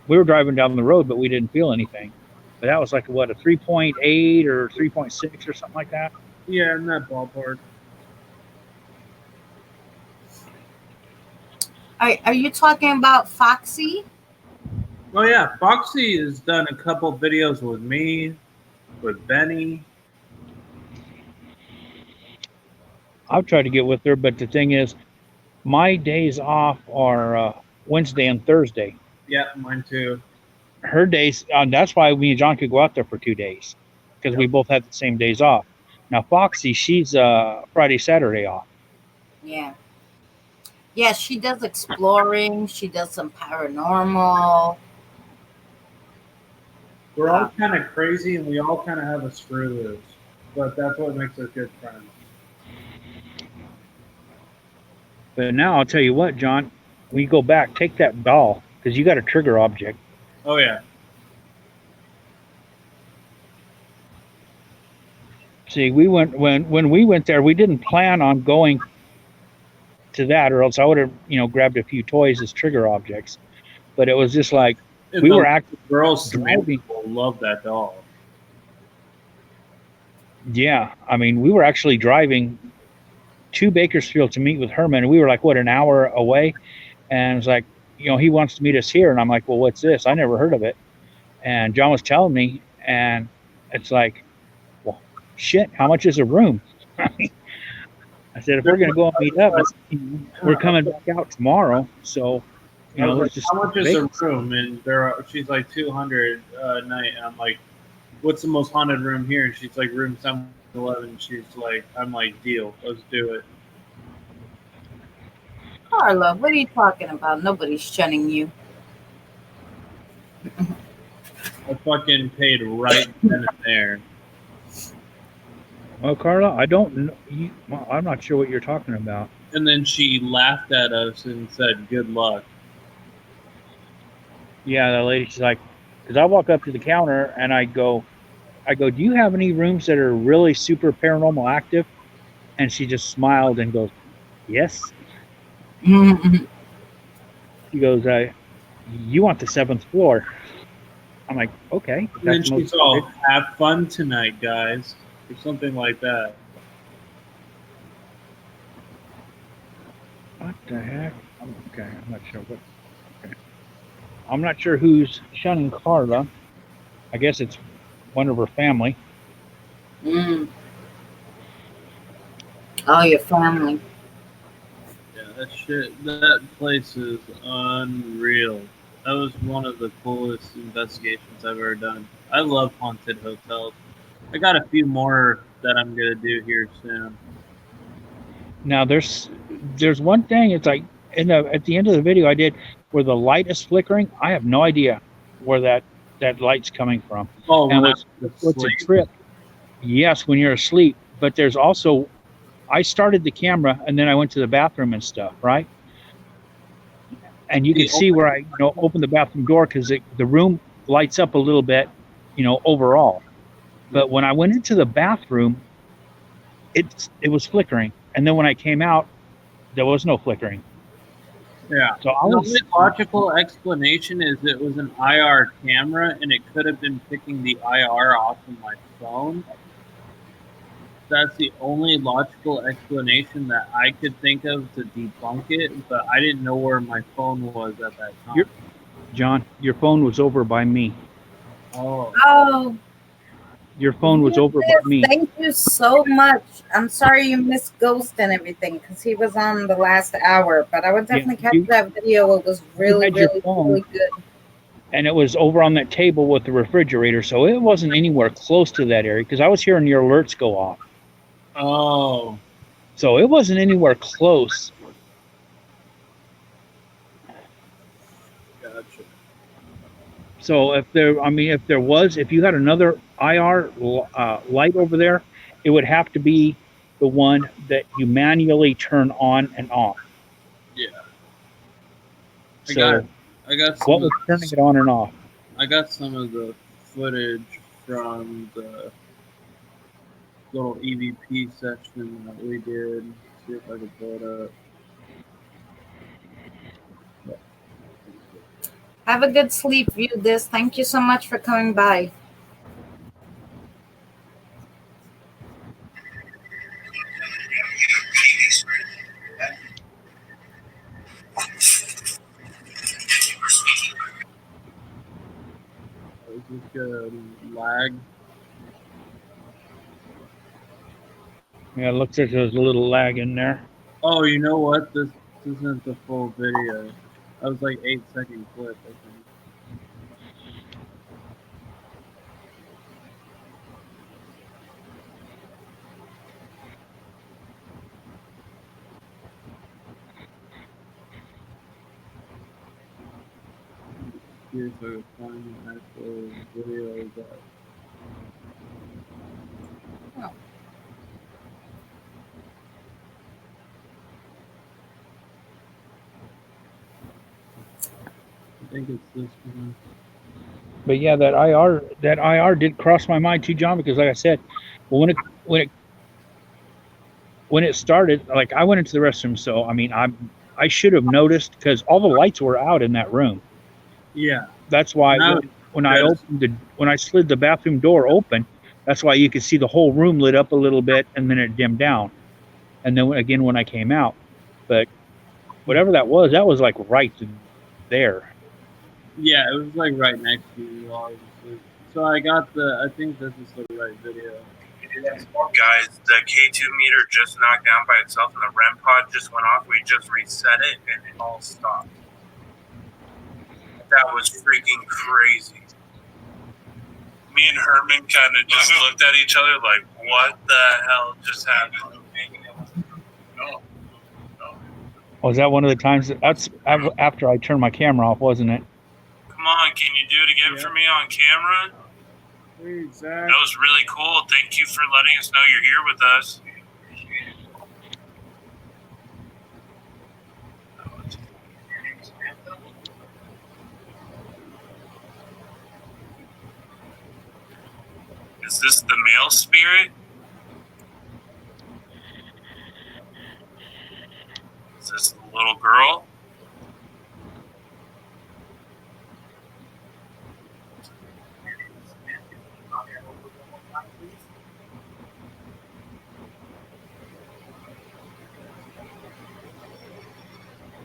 Speaker 1: we were driving down the road, but we didn't feel anything. But that was like what, a 3.8 or 3.6 or something like that.
Speaker 3: Yeah, in that ballpark.
Speaker 2: Are you talking about Foxy?
Speaker 3: Oh yeah, Foxy has done a couple videos with me, with Benny.
Speaker 1: I've tried to get with her, but the thing is, my days off are Wednesday and Thursday.
Speaker 3: Yeah, mine too.
Speaker 1: Her days, that's why me and John could go out there for 2 days, because we both had the same days off. Now Foxy, she's Friday, Saturday off.
Speaker 2: Yeah. Yeah, she does exploring. She does some paranormal.
Speaker 3: We're all kind of crazy, and we all kind of have a screw loose, but that's what makes us good friends.
Speaker 1: But now I'll tell you what, John, when you go back, take that doll, because you got a trigger object.
Speaker 3: Oh yeah.
Speaker 1: See, we went when we went there, we didn't plan on going to that, or else I would have, grabbed a few toys as trigger objects. But it was just like
Speaker 3: And
Speaker 1: we were actually
Speaker 3: girls
Speaker 1: driving.
Speaker 3: will love that doll.
Speaker 1: Yeah, I mean, we were actually driving to Bakersfield to meet with Herman, and we were like, what, an hour away? And it's like, he wants to meet us here, and I'm like, well, what's this? I never heard of it. And John was telling me, and it's like, well, shit, how much is a room? I said, if we're going to go and meet up, we're coming back out tomorrow. So, let's just.
Speaker 3: How much is a room? And she's like 200 a night. And I'm like, what's the most haunted room here? And she's like, room 711. She's like, I'm like, deal, let's do it.
Speaker 2: Carla, what are you talking about? Nobody's shunning you.
Speaker 3: I fucking paid right then and there.
Speaker 1: Well, Carla, I don't know. I'm not sure what you're talking about.
Speaker 3: And then she laughed at us and said, good luck.
Speaker 1: Yeah, the lady, she's like, because I walk up to the counter and I go, do you have any rooms that are really super paranormal active? And she just smiled and goes, yes.
Speaker 2: Mm-hmm.
Speaker 1: She goes, you want the 7th floor? I'm like, okay.
Speaker 3: And then she's all, have fun tonight, guys. Or something like that.
Speaker 1: What the heck? Okay, I'm not sure what. Okay. I'm not sure who's shunning Carla. I guess it's one of her family.
Speaker 2: Mm. Oh, your family.
Speaker 3: Yeah, that place is unreal. That was one of the coolest investigations I've ever done. I love haunted hotels. I got a few more that I'm gonna do here soon.
Speaker 1: Now there's one thing. It's like at the end of the video I did where the light is flickering. I have no idea where that light's coming from.
Speaker 3: Oh,
Speaker 1: and what's a trip? Yes, when you're asleep. But there's also, I started the camera and then I went to the bathroom and stuff, right? And you can see where I open the bathroom door because the room lights up a little bit, overall. But when I went into the bathroom, it was flickering, and then when I came out, there was no flickering.
Speaker 3: Yeah.
Speaker 1: So
Speaker 3: the only logical explanation is it was an IR camera, and it could have been picking the IR off of my phone. that's the only logical explanation that I could think of to debunk it, but I didn't know where my phone was at that time.
Speaker 1: John, your phone was over by me.
Speaker 3: Oh,
Speaker 2: Oh,
Speaker 1: Your phone was over by me.
Speaker 2: thank you so much. I'm sorry you missed Ghost and everything because he was on the last hour, but I would
Speaker 1: Yeah,
Speaker 2: definitely catch that video. It was really,
Speaker 1: had your
Speaker 2: really,
Speaker 1: phone.
Speaker 2: really good.
Speaker 1: And it was over on that table with the refrigerator, so it wasn't anywhere close to that area because I was hearing your alerts go off.
Speaker 3: oh,
Speaker 1: So it wasn't anywhere close.
Speaker 3: gotcha.
Speaker 1: So if you had another IR light over there, it would have to be the one that you manually turn on and off.
Speaker 3: Yeah,
Speaker 1: So
Speaker 3: I got some.
Speaker 1: what was turning it on and off?
Speaker 3: I got some of the footage from the little EVP section that we did. See if I can pull it up.
Speaker 2: Have a good sleep, view this. Thank you so much for coming by.
Speaker 3: Is this lag?
Speaker 1: Yeah, it looks like there's a little lag in there.
Speaker 3: Oh, you know what? This isn't the full video. That was like 8-second clip, I think. See if I can find the actual video that.
Speaker 2: Oh.
Speaker 3: I think it's this one.
Speaker 1: But yeah, that IR did cross my mind too, John, because like I said, when it started, like I went into the restroom, so I mean I should have noticed because all the lights were out in that room.
Speaker 3: Yeah.
Speaker 1: That's why
Speaker 3: Now,
Speaker 1: when I slid the bathroom door open, that's why you could see the whole room lit up a little bit and then it dimmed down. And then again when I came out. But whatever that was like right there.
Speaker 3: yeah, it was like right next to you, obviously. So I think this is the right video.
Speaker 4: Guys, the K2 meter just knocked down by itself and the REM pod just went off. We just reset it and it all stopped. That was freaking crazy. Me and Herman kind of just looked at each other like, what the hell just happened?
Speaker 1: Was that one of the times that's after I turned my camera off, wasn't it?
Speaker 4: Come on, can you do it again for me on camera?
Speaker 3: Exactly.
Speaker 4: That was really cool. Thank you for letting us know you're here with us. Is this the male spirit? Is this the little girl?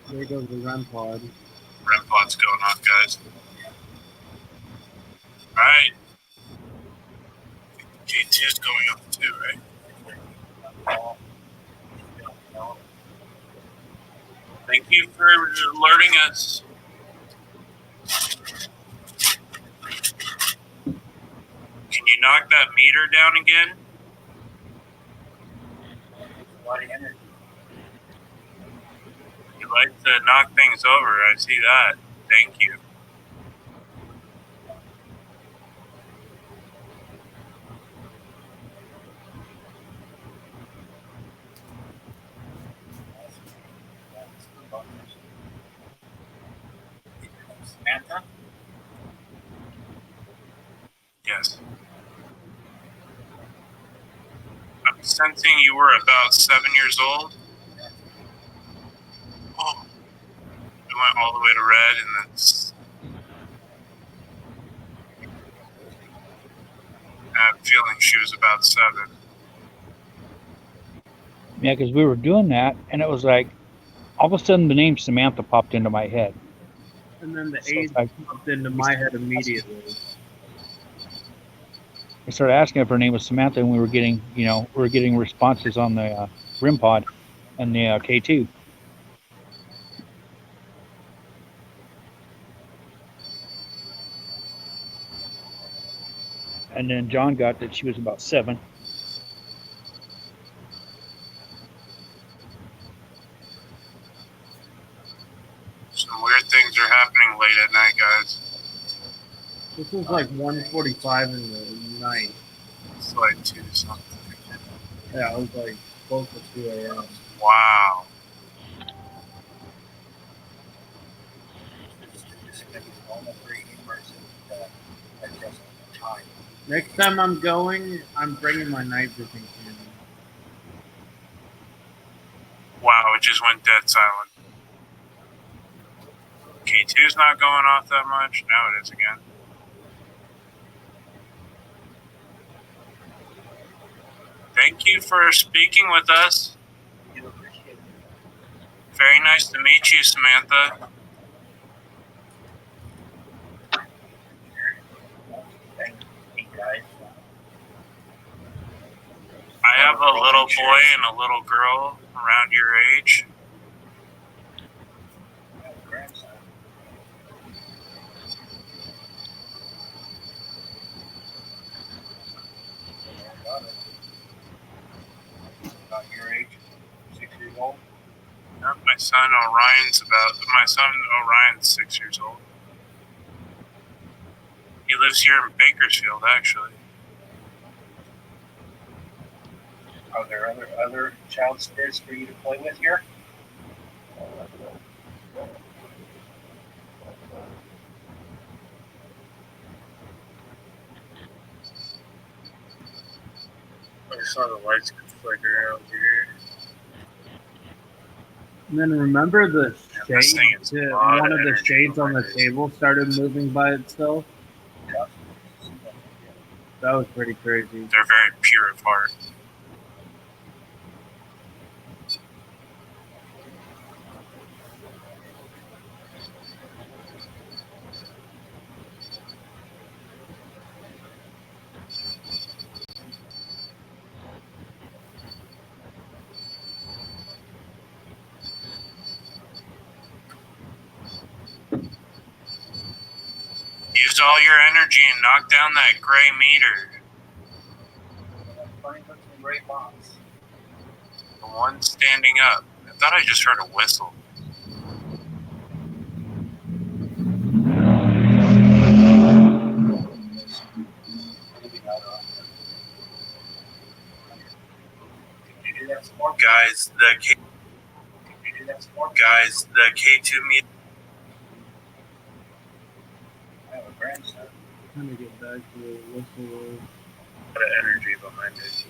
Speaker 3: There goes the REM pod.
Speaker 4: REM pod's going off, guys. Alright. K2's going up too, right? Thank you for alerting us. Can you knock that meter down again? You like to knock things over. I see that. Thank you. Samantha? Yes. I'm sensing you were about 7 years old. Oh. We went all the way to red and then I have a feeling she was about 7.
Speaker 1: Yeah, because we were doing that, and it was like all of a sudden the name Samantha popped into my head.
Speaker 3: And then the
Speaker 1: So
Speaker 3: age
Speaker 1: it's like
Speaker 3: popped into my head immediately.
Speaker 1: I started asking if her name was Samantha, and we were getting, responses on the RIM pod and the K2. And then John got that she was about 7.
Speaker 4: Some weird things are happening late at night, guys.
Speaker 3: This was like 1:45 in the night.
Speaker 4: It's like 2 something.
Speaker 3: Yeah, it was like close to 2 a.m.
Speaker 4: Wow.
Speaker 3: Next time I'm going, I'm bringing my night vision camera.
Speaker 4: Wow, it just went dead silent. K2's not going off that much. Now it is again. Thank you for speaking with us. Very nice to meet you, Samantha. I have a little boy and a little girl around your age. About your age, 6 years old. Yep, my son Orion's 6 years old. He lives here in Bakersfield, actually. Are there other child spirits for you to play with here? I saw the lights flicker out here.
Speaker 3: And then remember the
Speaker 4: this thing
Speaker 3: shade?
Speaker 4: is a lot
Speaker 3: One
Speaker 4: of
Speaker 3: of the
Speaker 4: energy
Speaker 3: shades on the
Speaker 4: behind it.
Speaker 3: table started moving by itself. That was pretty crazy.
Speaker 4: They're very pure of heart. Use all your energy and knock down that gray meter. The one standing up. I thought I just heard a whistle. The K2 meter. I have a grandson.
Speaker 3: Trying to get back to the whistle.
Speaker 4: A lot of energy behind it.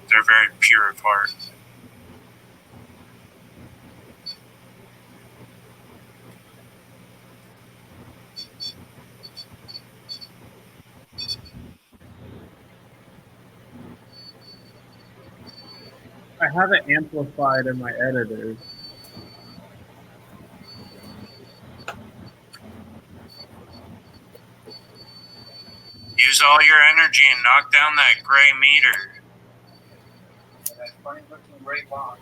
Speaker 4: They're very pure of heart.
Speaker 3: I have it amplified in my editor.
Speaker 4: Use all your energy and knock down that gray meter. That funny looking gray box.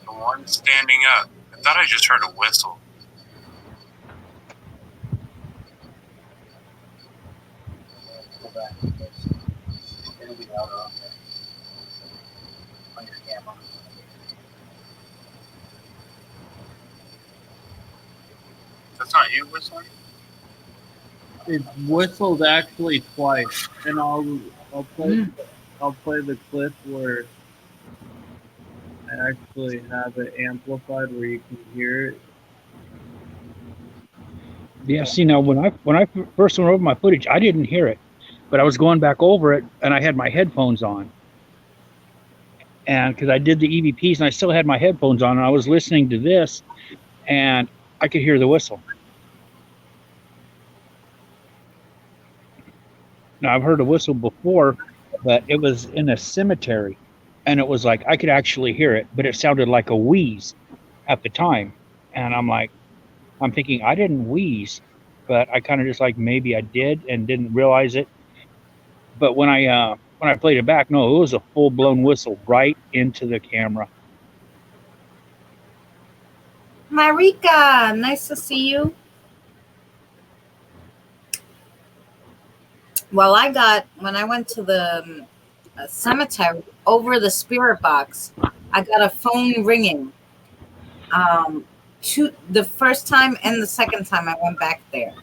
Speaker 4: The one standing up. I thought I just heard a whistle. Go back. It'll be louder on there. On your camera. That's not you whistling?
Speaker 3: It whistled actually twice, and I'll play the clip where I actually have it amplified where you can hear it.
Speaker 1: Yeah, see now when I first went over my footage, I didn't hear it, but I was going back over it and I had my headphones on, and because I did the EVPs and I still had my headphones on and I was listening to this, and I could hear the whistle. Now I've heard a whistle before, but it was in a cemetery, and it was like I could actually hear it, but it sounded like a wheeze at the time, and I'm thinking I didn't wheeze, but I kind of just like maybe I did and didn't realize it. But when I played it back, no, it was a full blown whistle right into the camera.
Speaker 2: Marika, nice to see you. Well, when I went to the cemetery over the spirit box, I got a phone ringing. The first time and the second time I went back there.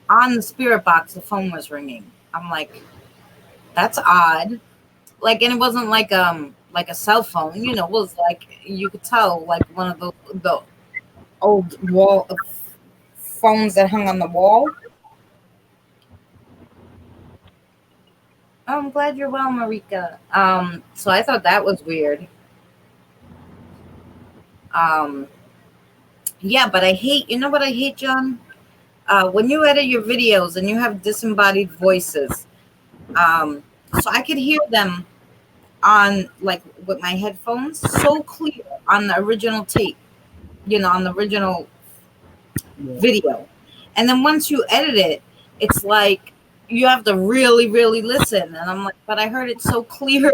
Speaker 2: On the spirit box, the phone was ringing. I'm like, that's odd. Like, and it wasn't like a cell phone, you know, it was like you could tell like one of the old wall phones that hung on the wall. Oh, I'm glad you're well, Marika. So I thought that was weird. Um, yeah, but I hate, you know what I hate, John? When you edit your videos and you have disembodied voices, so I could hear them on like with my headphones so clear on the original tape, you know, on the original video. And then once you edit it, it's like you have to really, really listen. And I'm like, but I heard it so clear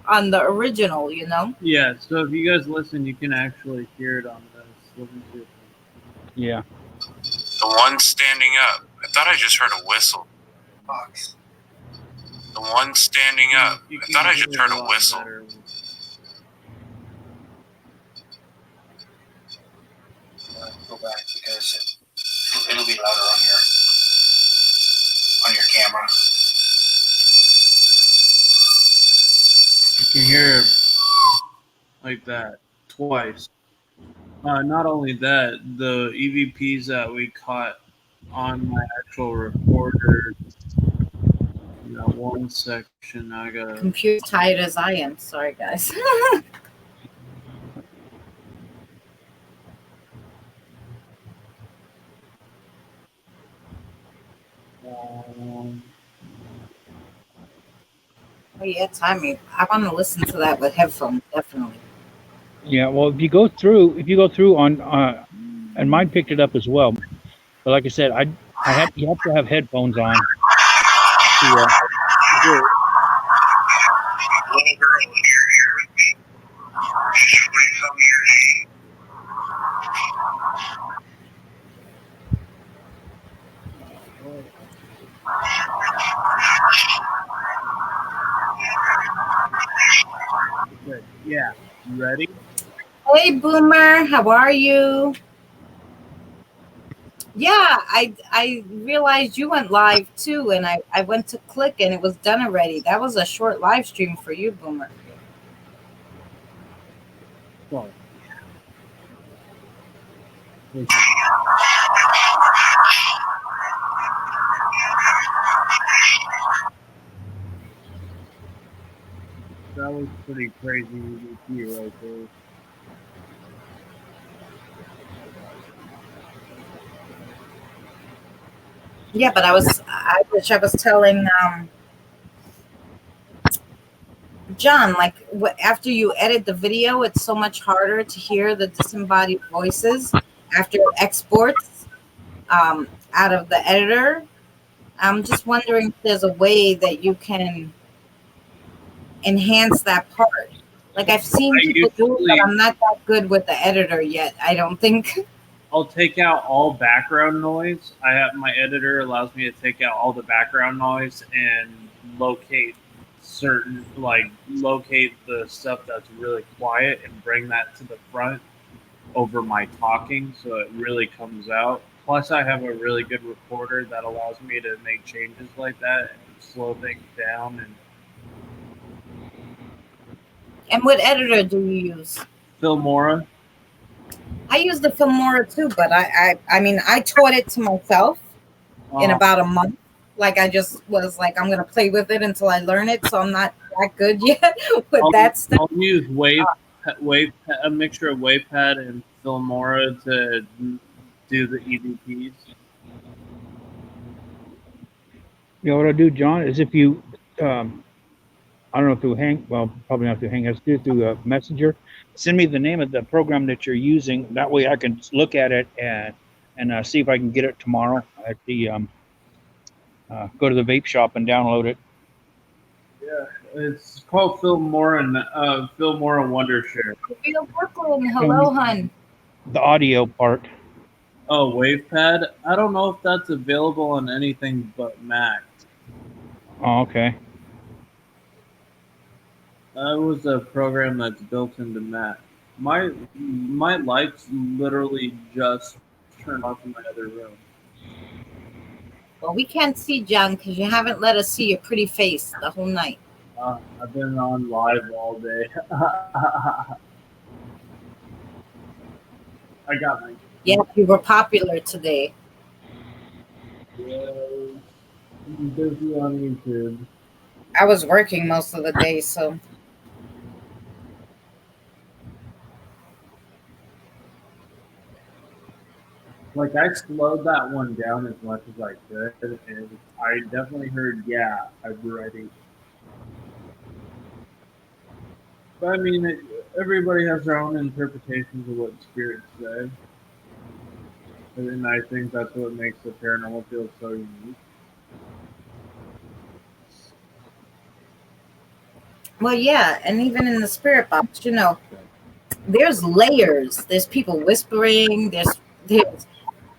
Speaker 2: on the original, you know?
Speaker 3: Yeah, so if you guys listen, you can actually hear it on this. Listen to it.
Speaker 1: Yeah.
Speaker 4: The one standing up. I thought I just heard a whistle. Box. The one standing up.
Speaker 3: You
Speaker 4: I
Speaker 3: can
Speaker 4: thought I
Speaker 3: hear
Speaker 4: just
Speaker 3: it
Speaker 4: heard
Speaker 3: a
Speaker 4: a
Speaker 3: lot
Speaker 4: whistle.
Speaker 3: better.
Speaker 4: Go back because it'll be louder on your camera.
Speaker 3: You can hear it like that twice. Not only that, the EVPs that we caught on my actual recorder, in that one section, I got
Speaker 2: Computer tired as I am. Sorry, guys.
Speaker 3: um,
Speaker 2: Oh yeah, timing. I want to listen to that with headphones, definitely.
Speaker 1: Yeah, well, if you go through on, and mine picked it up as well. But like I said, you have to have headphones on to hear it.
Speaker 4: Little girl, you're here with me. She's please tell me your name.
Speaker 3: okay, yeah, you ready?
Speaker 2: Hey, Boomer, how are you? Yeah, I realized you went live too, and I went to click and it was done already. That was a short live stream for you, Boomer.
Speaker 3: Sorry. That was pretty crazy EVP right there.
Speaker 2: Yeah, but I wish I was telling John, like after you edit the video, it's so much harder to hear the disembodied voices after it exports out of the editor. I'm just wondering if there's a way that you can enhance that part. Like I've seen
Speaker 3: I
Speaker 2: people do it, but
Speaker 3: usually
Speaker 2: I'm not that good with the editor yet. I don't think.
Speaker 3: I'll take out all background noise. I have my editor allows me to take out all the background noise and locate locate the stuff that's really quiet and bring that to the front over my talking so it really comes out. Plus I have a really good recorder that allows me to make changes like that and slow things down. And
Speaker 2: And what editor do you use?
Speaker 3: Filmora.
Speaker 2: I use the Filmora too, but I mean, I taught it to myself in about a month. Like I just was like, I'm gonna play with it until I learn it. So I'm not that good yet with that stuff.
Speaker 3: I'll use a mixture of WavePad and Filmora to do the EVPs.
Speaker 1: You know what I'll do, John, is if you, I don't know through Hang, well, probably not through Hang, let's do it through Messenger. Send me the name of the program that you're using. That way I can look at it and see if I can get it tomorrow at the go to the vape shop and download it.
Speaker 3: Yeah, it's called Fillmore and Wondershare.
Speaker 2: Real Brooklyn, hello, hun.
Speaker 1: The audio part.
Speaker 3: Oh, WavePad. I don't know if that's available on anything but Mac.
Speaker 1: Oh, okay.
Speaker 3: That was a program that's built into Mac. My lights literally just turned off in my other room.
Speaker 2: Well, we can't see John because you haven't let us see your pretty face the whole night.
Speaker 3: I've been on live all day. I got my
Speaker 2: Yeah, you were popular today.
Speaker 3: I'm busy on YouTube.
Speaker 2: I was working most of the day, so
Speaker 3: Like I slowed that one down as much as I could, and I definitely heard, "Yeah, I'm ready." But I mean, everybody has their own interpretations of what spirits say, and I think that's what makes the paranormal field so unique.
Speaker 2: well, yeah, and even in the spirit box, there's layers. There's people whispering.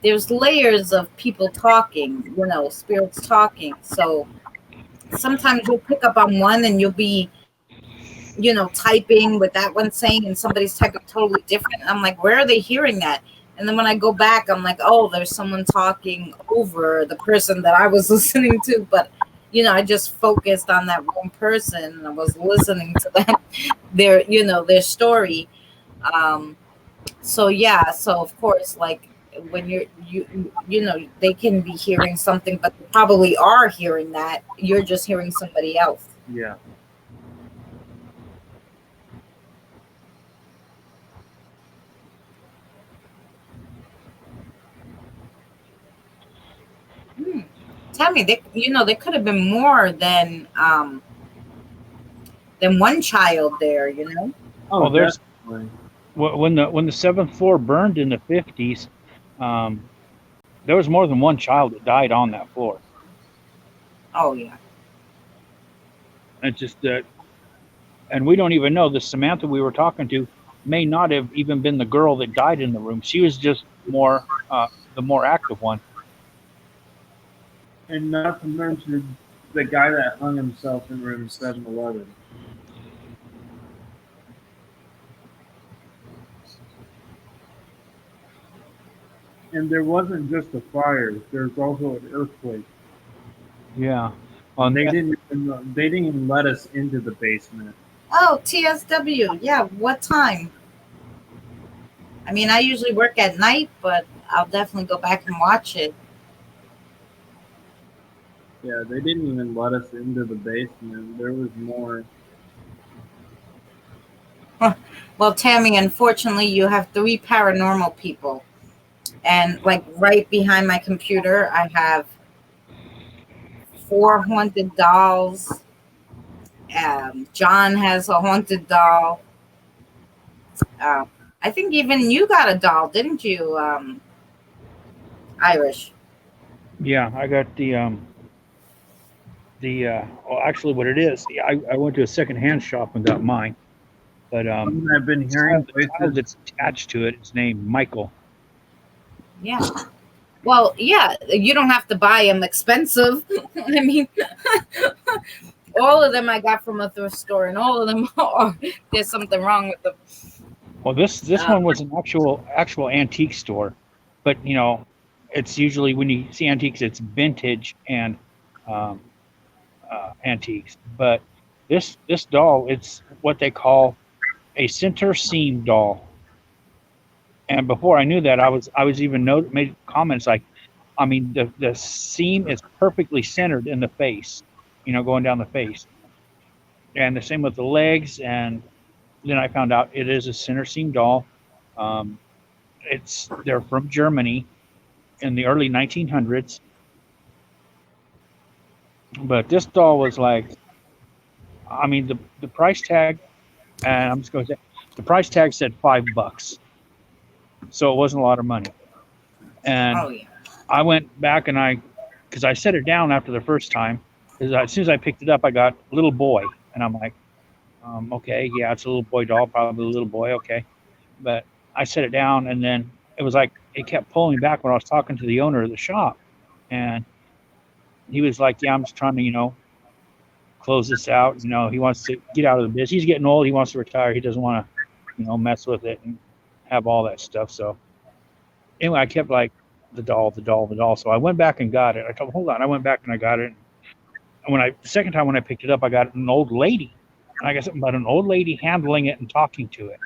Speaker 2: There's layers of people talking. Spirits talking. So sometimes you'll pick up on one, and you'll be typing with that one saying, and somebody's typing totally different. I'm like, where are they hearing that? And then when I go back, I'm like, oh, there's someone talking over the person that I was listening to. But, I just focused on that one person and I was listening to them, their story. Um, so yeah, so of course, like when they can be hearing something, but they probably are hearing that. You're just hearing somebody else.
Speaker 3: Yeah.
Speaker 2: Hmm. Tell me, there could have been more than one child there.
Speaker 3: Oh,
Speaker 1: Well, there's
Speaker 3: definitely.
Speaker 1: when the seventh floor burned in the 50s, um, there was more than one child that died on that floor.
Speaker 2: Oh yeah.
Speaker 1: It's just that, and we don't even know the Samantha we were talking to may not have even been the girl that died in the room. She was just the more active one.
Speaker 3: And not to mention the guy that hung himself in room 711. And there wasn't just a fire; there's also an earthquake.
Speaker 1: Yeah.
Speaker 3: And they didn't even let us into the basement.
Speaker 2: Oh, TSW. Yeah. What time? I mean, I usually work at night, but I'll definitely go back and watch it.
Speaker 3: Yeah, they didn't even let us into the basement. There was more.
Speaker 2: Well, Tammy, unfortunately, you have 3 paranormal people. And like right behind my computer, I have 4 haunted dolls. John has a haunted doll. Uh, I think even you got a doll, didn't you, Irish?
Speaker 1: Yeah, I got well, actually what it is, I went to a secondhand shop and got mine, but
Speaker 3: I've been hearing
Speaker 1: the child
Speaker 3: voices.
Speaker 1: that's attached to it is named Michael.
Speaker 2: Yeah. Well, yeah, you don't have to buy them expensive. I mean, all of them I got from a thrift store, and all of them are there's something wrong with them.
Speaker 1: Well, this one was an actual antique store, but it's usually when you see antiques, it's vintage and um, antiques. But this doll, it's what they call a center seam doll. And before I knew that, I was even made comments like, I mean, the seam is perfectly centered in the face, going down the face, and the same with the legs. And then I found out it is a center seam doll. Um, they're from Germany in the early 1900s, But this doll was like, I mean, the price tag, and I'm just going to say, the price tag said $5, so it wasn't a lot of money. And
Speaker 2: Oh yeah.
Speaker 1: I went back and because I set it down after the first time, because as soon as I picked it up, I got little boy, and I'm like, okay, yeah, it's a little boy doll, probably a little boy, okay. But I set it down, and then it was like it kept pulling me back when I was talking to the owner of the shop, and he was like, "Yeah, I'm just trying to, close this out. He wants to get out of the business. He's getting old. He wants to retire. He doesn't want to, mess with it and have all that stuff." So anyway, I kept like the doll, the doll, the doll. So I went back and got it. I told him, hold on. I went back and I got it. And the second time when I picked it up, I got an old lady, and I got something about an old lady handling it and talking to it.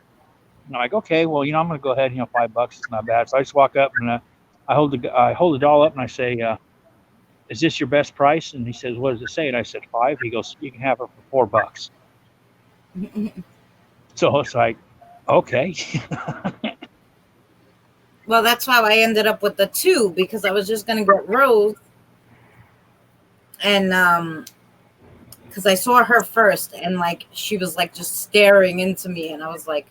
Speaker 1: And I'm like, okay, well, I'm going to go ahead. $5 is not bad. So I just walk up and I hold the doll up and I say, "Is this your best price?" And he says, "What does it say?" And I said, "5." He goes, "You can have her for $4." So it's like, okay.
Speaker 2: Well, that's how I ended up with the two, because I was just gonna get Rose, and because I saw her first, and like she was like just staring into me, and I was like,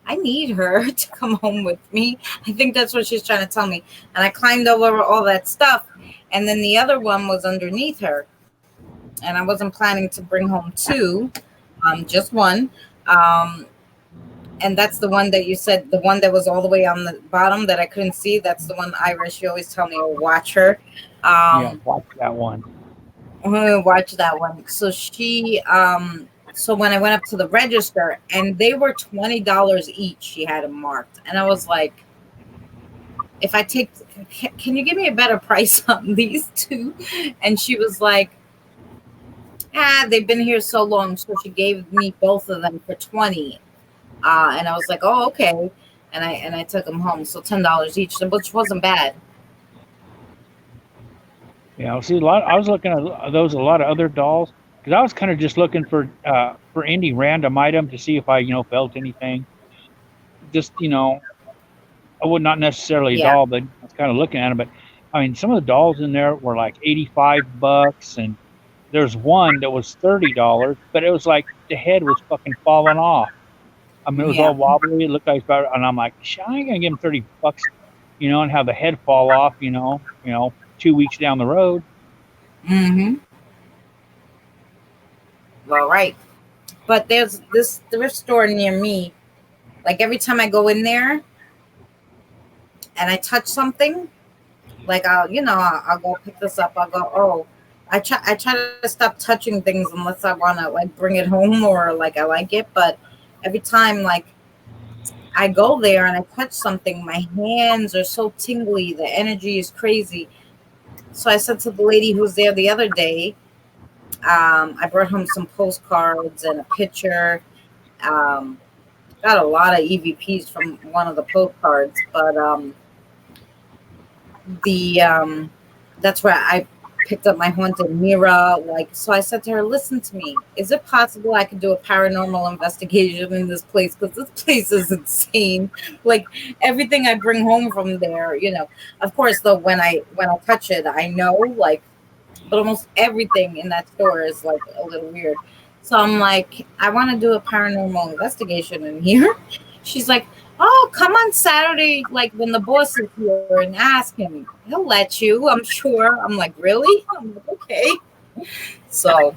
Speaker 2: I need her to come home with me. I think that's what she's trying to tell me. And I climbed over all that stuff, and then the other one was underneath her, and I wasn't planning to bring home two, just one. Um, and that's the one that you said, the one that was all the way on the bottom that I couldn't see. That's the one, Iris. You always tell me, oh, watch her.
Speaker 1: Yeah, watch that one.
Speaker 2: I'm gonna watch that one. So when I went up to the register, and they were $20 each, she had them marked, and I was like, if I take, can you give me a better price on these two? And she was like, they've been here so long, so she gave me both of them for 20. And I was like, oh, okay. And I took them home. So $10 each, which wasn't bad.
Speaker 1: Yeah, see, I was looking at those, a lot of other dolls, because I was kind of just looking for any random item to see if I, felt anything. Just, I would not necessarily a
Speaker 2: Yeah.
Speaker 1: doll, but I was kind of looking at them. But I mean, some of the dolls in there were like $85, and there's one that was $30, but it was like the head was fucking falling off. I mean, it was
Speaker 2: Yeah.
Speaker 1: all wobbly. It looked like about, and I'm like, I ain't gonna give him $30, and have the head fall off, 2 weeks down the road.
Speaker 2: Mm-hmm. All right. But there's this thrift store near me. Like every time I go in there and I touch something, like I'll go pick this up. I'll go, oh, I try to stop touching things unless I want to like bring it home or like I like it. But every time like I go there and I touch something, my hands are so tingly. The energy is crazy. So I said to the lady who was there the other day, I brought home some postcards and a picture. Um, got a lot of EVPs from one of the postcards, but the that's where I picked up my haunted mirror. Like, so I said to her, listen to me, is it possible I could do a paranormal investigation in this place, because this place is insane. Like everything I bring home from there, of course, though, when I touch it, I know, like, but almost everything in that store is like a little weird. So I'm like, I want to do a paranormal investigation in here. She's like, oh, come on Saturday, like when the boss is here, and ask him. He'll let you, I'm sure. I'm like, really? I'm like, okay. So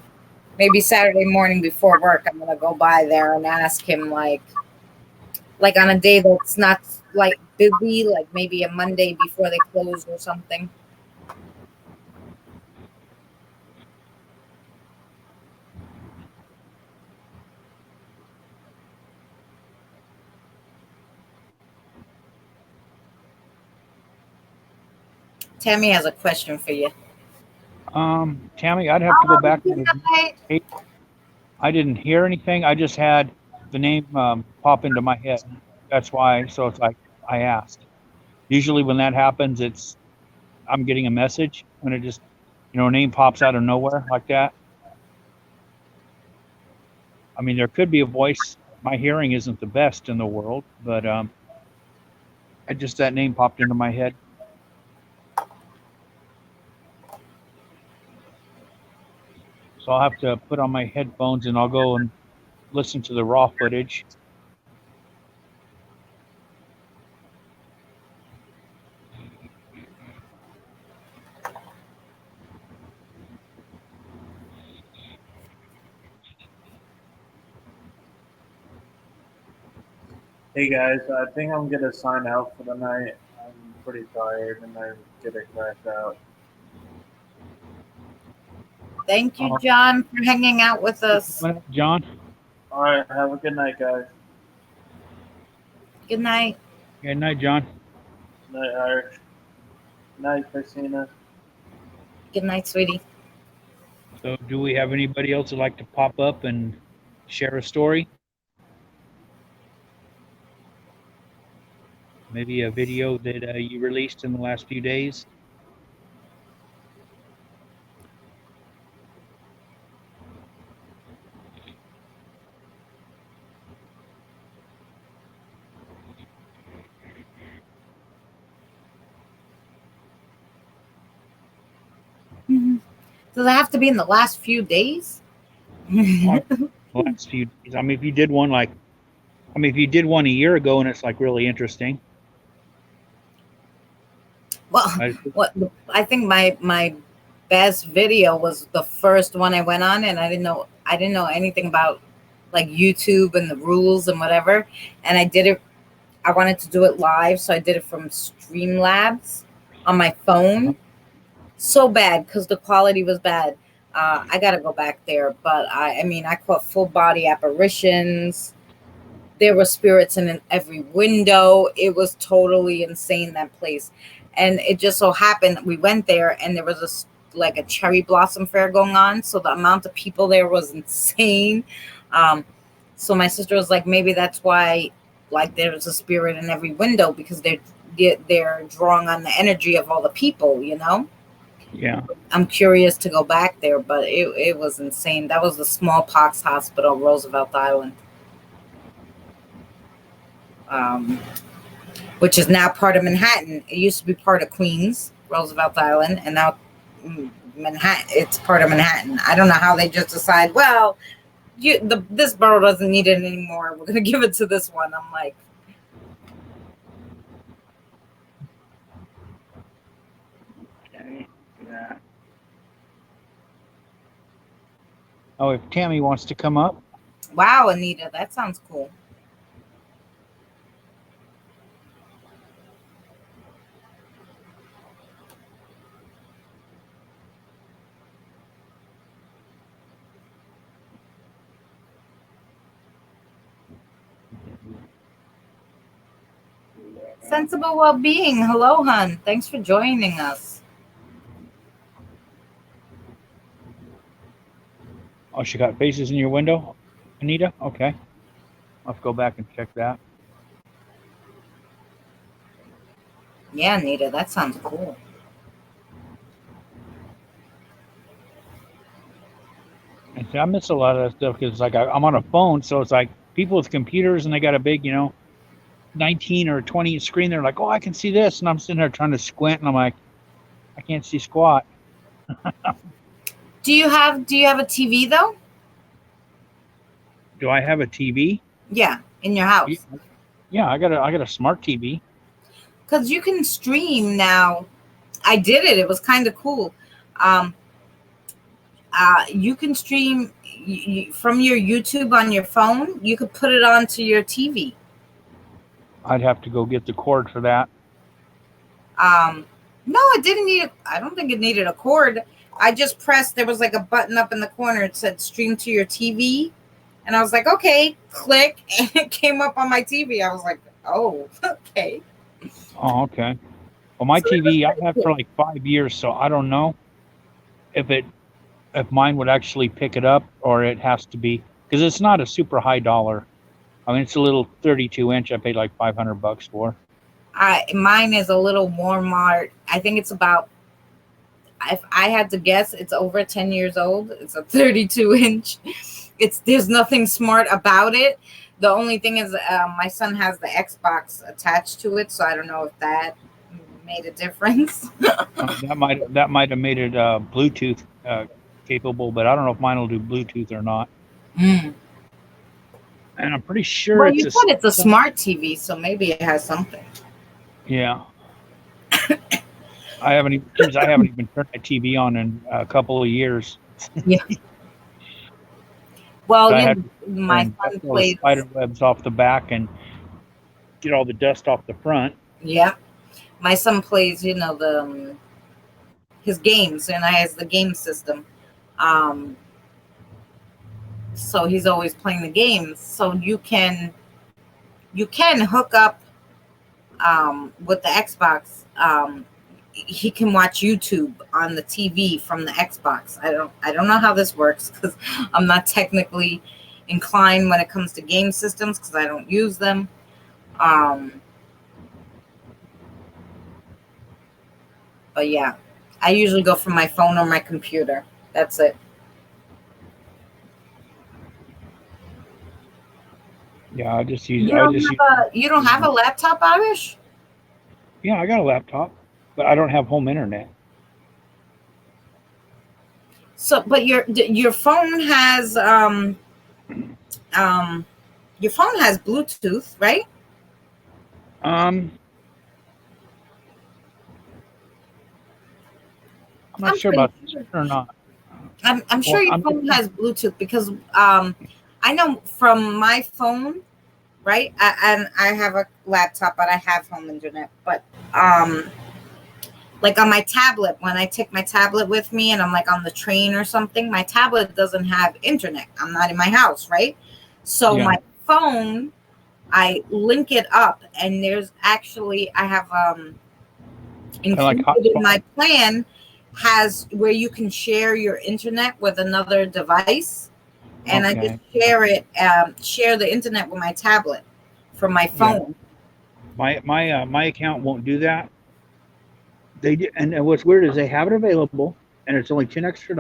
Speaker 2: maybe Saturday morning before work, I'm gonna go by there and ask him, like on a day that's not like busy, like maybe a Monday before they close or something. Tammy has a question for you.
Speaker 1: Tammy, I'd have to go back.
Speaker 2: Good night.
Speaker 1: I didn't hear anything. I just had the name pop into my head. That's why. So it's like I asked. Usually when that happens, I'm getting a message when it just, a name pops out of nowhere like that. I mean, there could be a voice. My hearing isn't the best in the world, but that name popped into my head. So I'll have to put on my headphones and I'll go and listen to the raw footage.
Speaker 3: Hey guys, I think I'm gonna sign out for the night. I'm pretty tired and I'm gonna crash out.
Speaker 2: Thank you, John, for hanging out with us.
Speaker 1: John?
Speaker 3: All right, have a good night, guys.
Speaker 2: Good night.
Speaker 1: Good night, John.
Speaker 3: Night, Irish. Night, Christina.
Speaker 2: Good night, sweetie.
Speaker 1: So, do we have anybody else that'd like to pop up and share a story? Maybe a video that you released in the last few days?
Speaker 2: Does it have to be in the last few days?
Speaker 1: Last few days. I mean, if you did one if you did one a year ago and it's like really interesting.
Speaker 2: Well, I think my best video was the first one I went on, and I didn't know anything about like YouTube and the rules and whatever. And I did it. I wanted to do it live, so I did it from Streamlabs on my phone. So bad because the quality was bad. I gotta go back there, but I mean, I caught full body apparitions. There were spirits in every window. It was totally insane, that place. And it just so happened we went there and there was like a cherry blossom fair going on. So the amount of people there was insane. So my sister was like, maybe that's why like there's a spirit in every window, because they're drawing on the energy of all the people, you know?
Speaker 1: Yeah.
Speaker 2: I'm curious to go back there, but it was insane. That was the smallpox hospital, Roosevelt Island. Which is now part of Manhattan. It used to be part of Queens, Roosevelt Island, and now Manhattan. It's part of Manhattan. I don't know how they just decide, well, this borough doesn't need it anymore. We're going to give it to this one. I'm like,
Speaker 1: yeah. Oh, if Tammy wants to come up.
Speaker 2: Wow, Anita, that sounds cool. Sensible Well-Being. Hello, hun. Thanks for joining us.
Speaker 1: Oh, she got faces in your window, Anita? Okay. I'll have to go back and check that.
Speaker 2: Yeah, Anita, that sounds cool.
Speaker 1: And see, I miss a lot of that stuff because like I'm on a phone, so it's like people with computers and they got a big, 19 or 20 screen. They're like, oh, I can see this, and I'm sitting there trying to squint, and I'm like, I can't see squat.
Speaker 2: Do you have a TV though?
Speaker 1: Do I have a TV?
Speaker 2: Yeah, in your house.
Speaker 1: Yeah, I got a smart TV.
Speaker 2: Because you can stream now. I did it. It was kind of cool. You can stream from your YouTube on your phone. You could put it onto your TV.
Speaker 1: I'd have to go get the cord for that.
Speaker 2: No, it didn't need. I don't think it needed a cord. I just pressed. There was like a button up in the corner. It said "Stream to your TV," and I was like, "Okay." Click, and it came up on my TV. I was like, "Oh, okay."
Speaker 1: Oh, okay. Well, my TV I've had for like 5 years, so I don't know if mine would actually pick it up, or it has to be, because it's not a super high dollar. I mean, it's a little 32-inch. I paid like $500 for.
Speaker 2: Mine is a little Walmart. I think it's about, if I had to guess, it's over 10 years old. It's a 32-inch. There's nothing smart about it. The only thing is my son has the Xbox attached to it, so I don't know if that made a difference.
Speaker 1: That might have made it Bluetooth capable, but I don't know if mine will do Bluetooth or not.
Speaker 2: Mm.
Speaker 1: And I'm pretty sure
Speaker 2: Well,
Speaker 1: it's
Speaker 2: you said it's a smart TV, so maybe it has something.
Speaker 1: Yeah. I haven't even turned my TV on in a couple of years.
Speaker 2: Yeah. Well,
Speaker 1: I
Speaker 2: you
Speaker 1: had
Speaker 2: know,
Speaker 1: to
Speaker 2: my
Speaker 1: and
Speaker 2: son
Speaker 1: all the
Speaker 2: plays.
Speaker 1: spider webs off the back and get all the dust off the front.
Speaker 2: Yeah, my son plays. You know his games, and I has the game system. Um, so he's always playing the games. So you can hook up with the Xbox. He can watch YouTube on the TV from the Xbox. I don't know how this works because I'm not technically inclined when it comes to game systems because I don't use them. But yeah, I usually go from my phone or my computer. That's it.
Speaker 1: Yeah, I just
Speaker 2: You
Speaker 1: use.
Speaker 2: don't have a laptop, Irish?
Speaker 1: Yeah, I got a laptop, but I don't have home internet.
Speaker 2: So, but your phone has your phone has Bluetooth, right?
Speaker 1: I'm not
Speaker 2: I'm
Speaker 1: sure
Speaker 2: pretty
Speaker 1: about this
Speaker 2: sure.
Speaker 1: or not.
Speaker 2: I'm sure
Speaker 1: Well,
Speaker 2: your phone has Bluetooth because I know from my phone, right? And I have a laptop, but I have home internet. But like on my tablet, when I take my tablet with me and I'm like on the train or something, my tablet doesn't have internet. I'm not in my house, right? So
Speaker 1: Yeah.
Speaker 2: my phone, I link it up, and there's actually I have included
Speaker 1: like
Speaker 2: in my plan has where you can share your internet with another device, and I just share the internet with my tablet from my phone.
Speaker 1: Yeah. My account won't do that. They do, and what's weird is they have it available, and it's only $10 extra,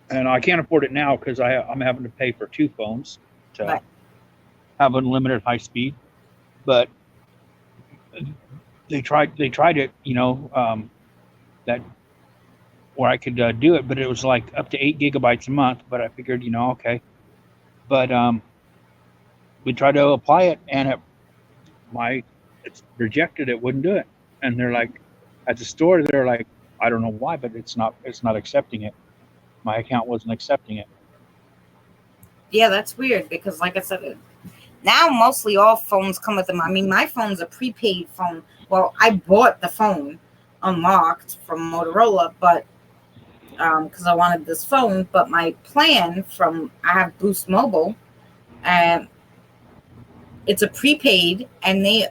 Speaker 1: and I can't afford it now because I'm having to pay for two phones to
Speaker 2: Right.
Speaker 1: have unlimited high speed. But they tried it, that where I could do it, but it was like up to 8 GB a month. But I figured, okay. But we tried to apply it, and it's rejected. It wouldn't do it, and they're like, at the store, they're like, I don't know why, but it's not accepting it. My account wasn't accepting it.
Speaker 2: Yeah, that's weird because, like I said, now mostly all phones come with them. I mean, my phone's a prepaid phone. Well, I bought the phone unlocked from Motorola, but because I wanted this phone. But my plan I have Boost Mobile, and it's a prepaid, and they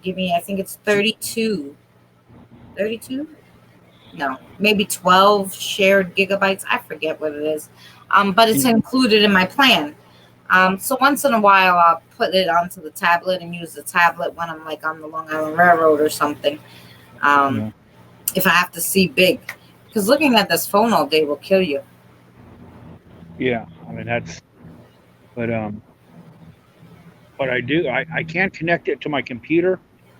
Speaker 2: give me, I think it's 32. No, maybe 12 shared gigabytes. I forget what it is. But it's included in my plan. So once in a while, I'll put it onto the tablet and use the tablet when I'm like on the Long Island Railroad or something. If I have to see big, because looking at this phone all day will kill you.
Speaker 1: Yeah, I mean but I do. I can connect it to my computer,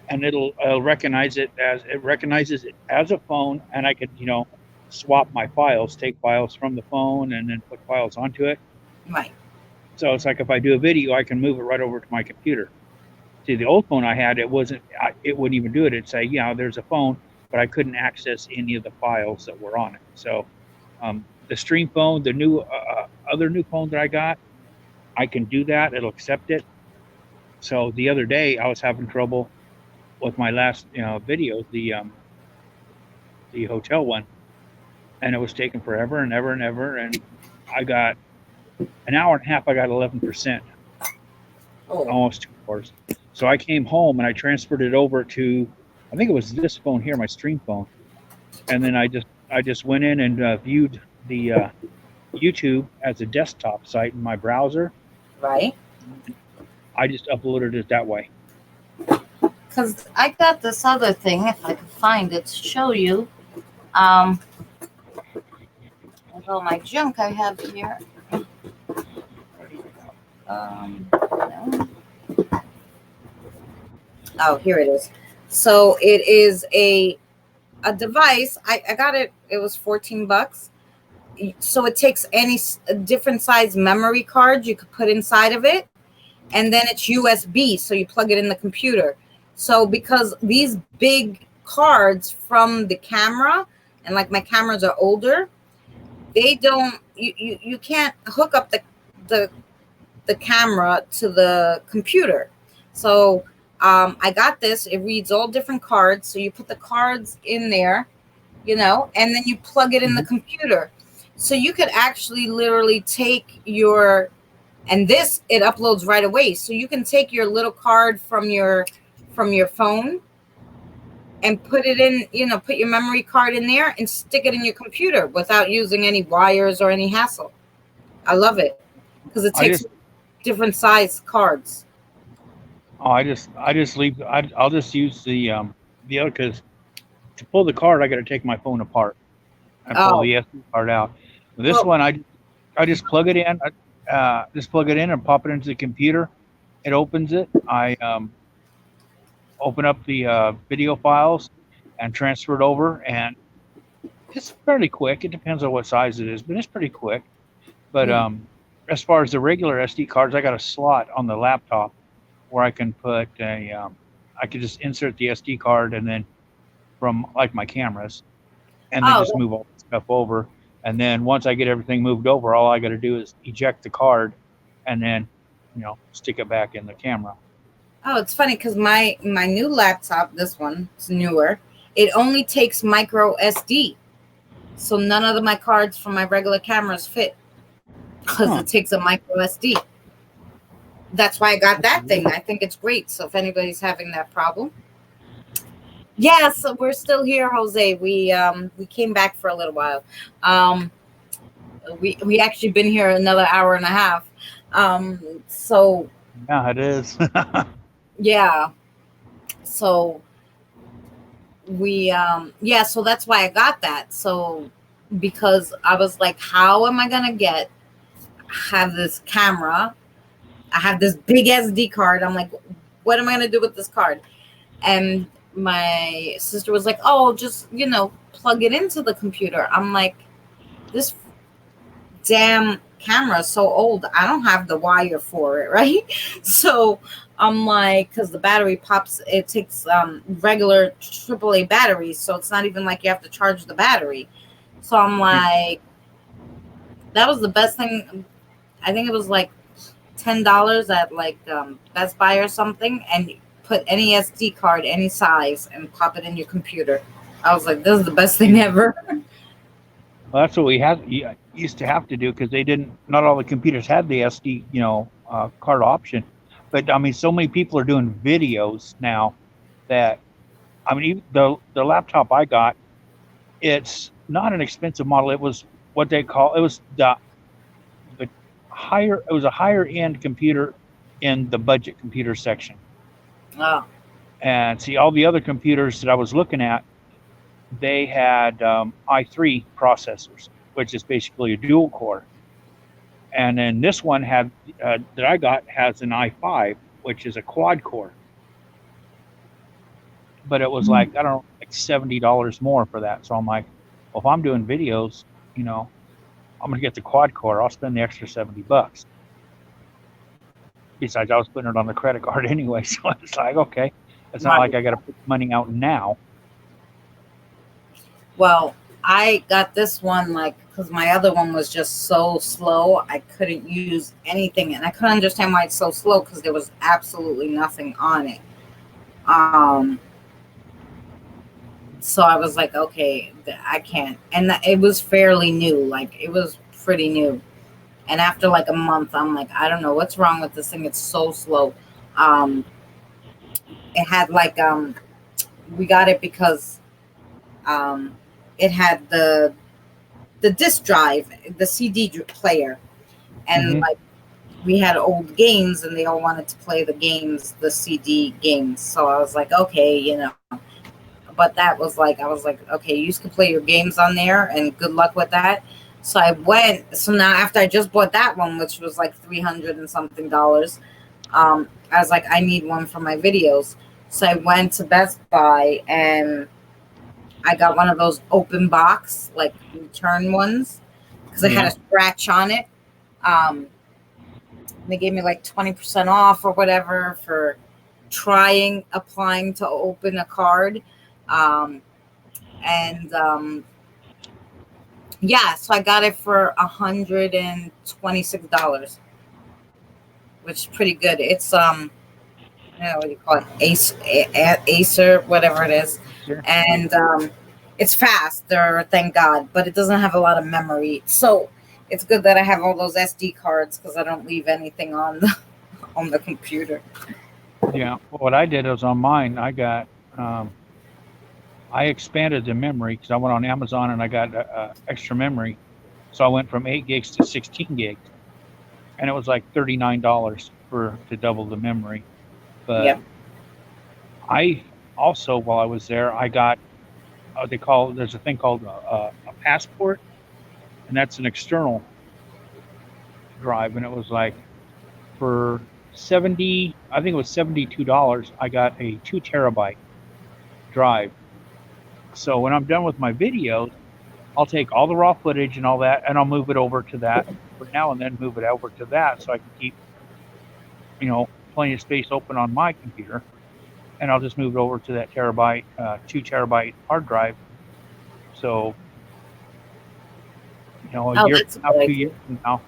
Speaker 1: and it'll recognizes it as a phone, and I could swap my files, take files from the phone, and then put files onto it.
Speaker 2: Right.
Speaker 1: So it's like if I do a video, I can move it right over to my computer. See, the old phone I had, it wouldn't even do it. It'd say, there's a phone, but I couldn't access any of the files that were on it. So the Stream phone, the new other new phone that I got, I can do that. It'll accept it. So the other day I was having trouble with my last video, the hotel one, and it was taking forever and ever and ever. And I got an hour and a half. I got 11%, almost 2 hours. So I came home and I transferred it over to, I think it was this phone here, my Stream phone, and then I just went in and viewed the YouTube as a desktop site in my browser.
Speaker 2: Right.
Speaker 1: I just uploaded it that way.
Speaker 2: Because I got this other thing, if I can find it to show you. With all my junk I have here. No. Oh, here it is. So it is a device. I got it. It was $14, so it takes any different size memory card you could put inside of it, and then it's USB, so you plug it in the computer. So because these big cards from the camera, and like my cameras are older, they don't, you can't hook up the camera to the computer. So I got this. It reads all different cards. So you put the cards in there, and then you plug it in the computer. So you could actually literally take your, and this, it uploads right away. So you can take your little card from your phone and put it in, put your memory card in there and stick it in your computer without using any wires or any hassle. I love it because it takes different size cards.
Speaker 1: I just leave. I'll just use the other, because to pull the card, I got to take my phone apart and pull the SD card out. This one, I just plug it in. Just plug it in and pop it into the computer. It opens it. I open up the video files and transfer it over, and it's fairly quick. It depends on what size it is, but it's pretty quick. But as far as the regular SD cards, I got a slot on the laptop where I can put I could just insert the SD card, and then from like my cameras, and then just move all the stuff over. And then once I get everything moved over, all I got to do is eject the card, and then stick it back in the camera.
Speaker 2: Oh, it's funny because my new laptop, this one, it's newer, it only takes micro SD. So none of my cards from my regular cameras fit because it takes a micro SD. That's why I got that thing. I think it's great. So if anybody's having that problem. Yeah, so we're still here, Jose. We came back for a little while. We actually been here another hour and a half. So
Speaker 1: yeah, it is.
Speaker 2: yeah. So we so that's why I got that. So because I was like, how am I gonna have this camera? I have this big SD card. I'm like, what am I gonna do with this card? And my sister was like, oh, just plug it into the computer. I'm like, this damn camera is so old, I don't have the wire for it, right? So I'm like, because the battery pops, it takes regular AAA batteries, so it's not even like you have to charge the battery. So I'm like, that was the best thing. I think it was like $10 at like Best Buy or something, and put any SD card, any size, and pop it in your computer. I was like, this is the best thing ever.
Speaker 1: Well, that's what we used to have to do, because not all the computers had the SD, card option. But I mean, so many people are doing videos now that, I mean, even the laptop I got, it's not an expensive model. It was what they call, it was a higher end computer in the budget computer section.
Speaker 2: Oh.
Speaker 1: And see, all the other computers that I was looking at, they had i3 processors, which is basically a dual core. And then this one that I got has an i5, which is a quad core. But it was like, I don't know, like $70 more for that. So I'm like, well, if I'm doing videos, I'm going to get the quad core. I'll spend the extra $70. Besides, I was putting it on the credit card anyway. So it's like, okay, it's not like I got to put money out now.
Speaker 2: Well, I got this one because my other one was just so slow. I couldn't use anything, and I couldn't understand why it's so slow because there was absolutely nothing on it. So I was like, okay, I can't. And it was fairly new. Like, it was pretty new. And after like a month, I'm like, I don't know what's wrong with this thing. It's so slow. It had like, we got it because it had the disc drive, the CD player. And like, we had old games and they all wanted to play the games, the CD games. So I was like, okay, but that was like, I was like, okay, you can play your games on there and good luck with that. So I went, so now after I just bought that one, which was like $300 and something, I was like, I need one for my videos. So I went to Best Buy and I got one of those open box, like return ones. because I had a scratch on it. They gave me like 20% off or whatever for applying to open a card. Yeah, so I got it for $126, which is pretty good. It's what do you call it? Acer, whatever it is.
Speaker 1: Sure.
Speaker 2: And it's faster, thank God, but it doesn't have a lot of memory. So it's good that I have all those SD cards because I don't leave anything on the computer.
Speaker 1: Yeah. Well, what I did was on mine, I expanded the memory because I went on Amazon and I got extra memory. So I went from 8 gigs to 16 gigs, and it was like $39 to double the memory. But
Speaker 2: Yep.
Speaker 1: I also, while I was there, I got there's a thing called a passport, and that's an external drive, and it was like for I think it was $72. I got a 2 terabyte drive. So when I'm done with my videos, I'll take all the raw footage and all that, and I'll move it over to that for now, and then move it over to that, so I can keep, plenty of space open on my computer. And I'll just move it over to that 2 terabyte hard drive. So, a year from now, 2 years from now,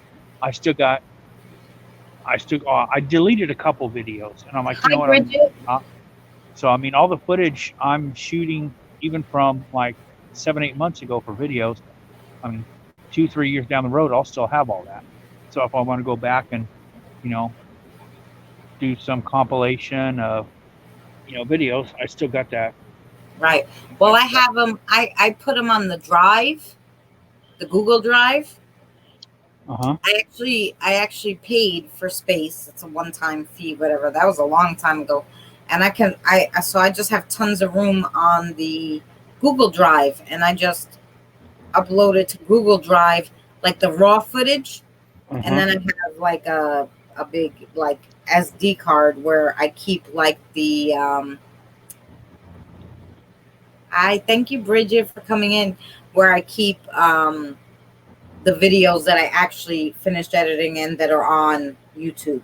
Speaker 1: I deleted a couple videos, and I'm like,
Speaker 2: Hi, Bridget.
Speaker 1: So I mean, all the footage I'm shooting, even from like 7-8 months ago for videos, I mean, 2-3 years down the road, I'll still have all that. So if I want to go back and, do some compilation of, videos, I still got that.
Speaker 2: Right. Well, I have them. I put them on the drive, the Google Drive. I actually paid for space. It's a one-time fee, whatever. That was a long time ago, and so I just have tons of room on the Google Drive, and I just upload it to Google Drive, like the raw footage, and then I have like a big like SD card where I keep like the I thank you, Bridget, for coming in, where I keep the videos that I actually finished editing and that are on YouTube.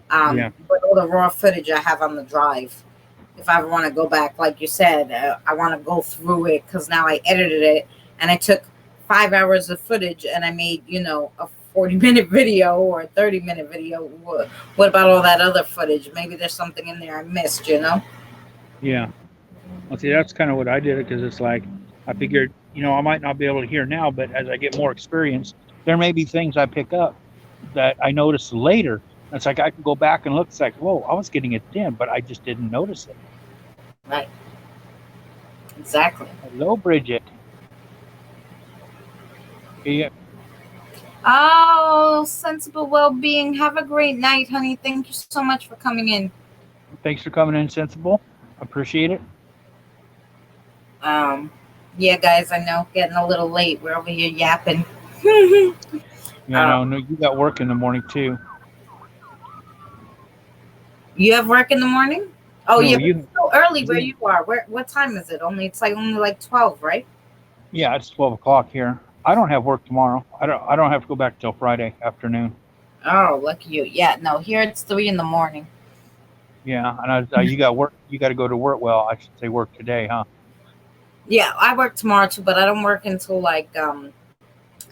Speaker 2: But all the raw footage I have on the drive. If I ever want to go back, like you said, I want to go through it because now I edited it and I took 5 hours of footage and I made, a 40-minute video or a 30-minute video. What about all that other footage? Maybe there's something in there I missed,
Speaker 1: Yeah. Well, see, that's kind of what I did, because it's like, I figured, I might not be able to hear now, but as I get more experience, there may be things I pick up that I notice later. It's like I can go back and look. It's like, whoa, I was getting it then, but I just didn't notice it.
Speaker 2: Right. Exactly.
Speaker 1: Hello, Bridget. Yeah.
Speaker 2: Oh, sensible well-being. Have a great night, honey. Thank you so much for coming in.
Speaker 1: Thanks for coming in, Sensible. Appreciate it.
Speaker 2: Yeah, guys, I know, getting a little late. We're over here yapping.
Speaker 1: No, you got work in the morning too.
Speaker 2: You have work in the morning? Oh,
Speaker 1: No,
Speaker 2: yeah, it's so early where you are. What time is it? It's only like 12, right?
Speaker 1: Yeah, it's 12 o'clock here. I don't have work tomorrow. I don't have to go back till Friday afternoon.
Speaker 2: Oh, lucky you. Yeah, no, here it's 3 in the morning.
Speaker 1: Yeah, and you got work. You got to go to work. Well, I should say work today, huh?
Speaker 2: Yeah, I work tomorrow too, but I don't work until like I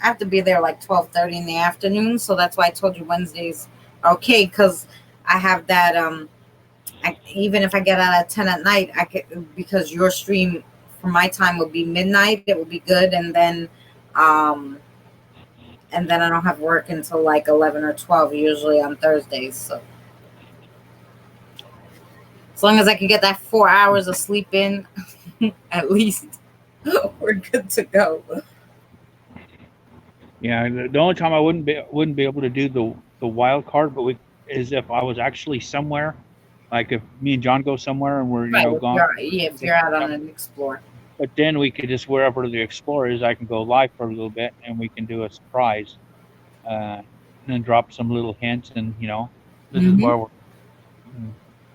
Speaker 2: have to be there like 12:30 in the afternoon. So that's why I told you Wednesdays are okay, because I have that even if I get out at 10 at night, I could, because your stream for my time will be midnight. It will be good, and then I don't have work until like 11 or 12 usually on Thursdays. So as long as I can get that 4 hours of sleep in, at least, we're good to go.
Speaker 1: Yeah, the only time I wouldn't be able to do the wild card, is if I was actually somewhere, like if me and John go somewhere and we're gone.
Speaker 2: If you're out on an explore.
Speaker 1: But then we could just, wherever the explorer is, I can go live for a little bit and we can do a surprise, and then drop some little hints, and this is where we're.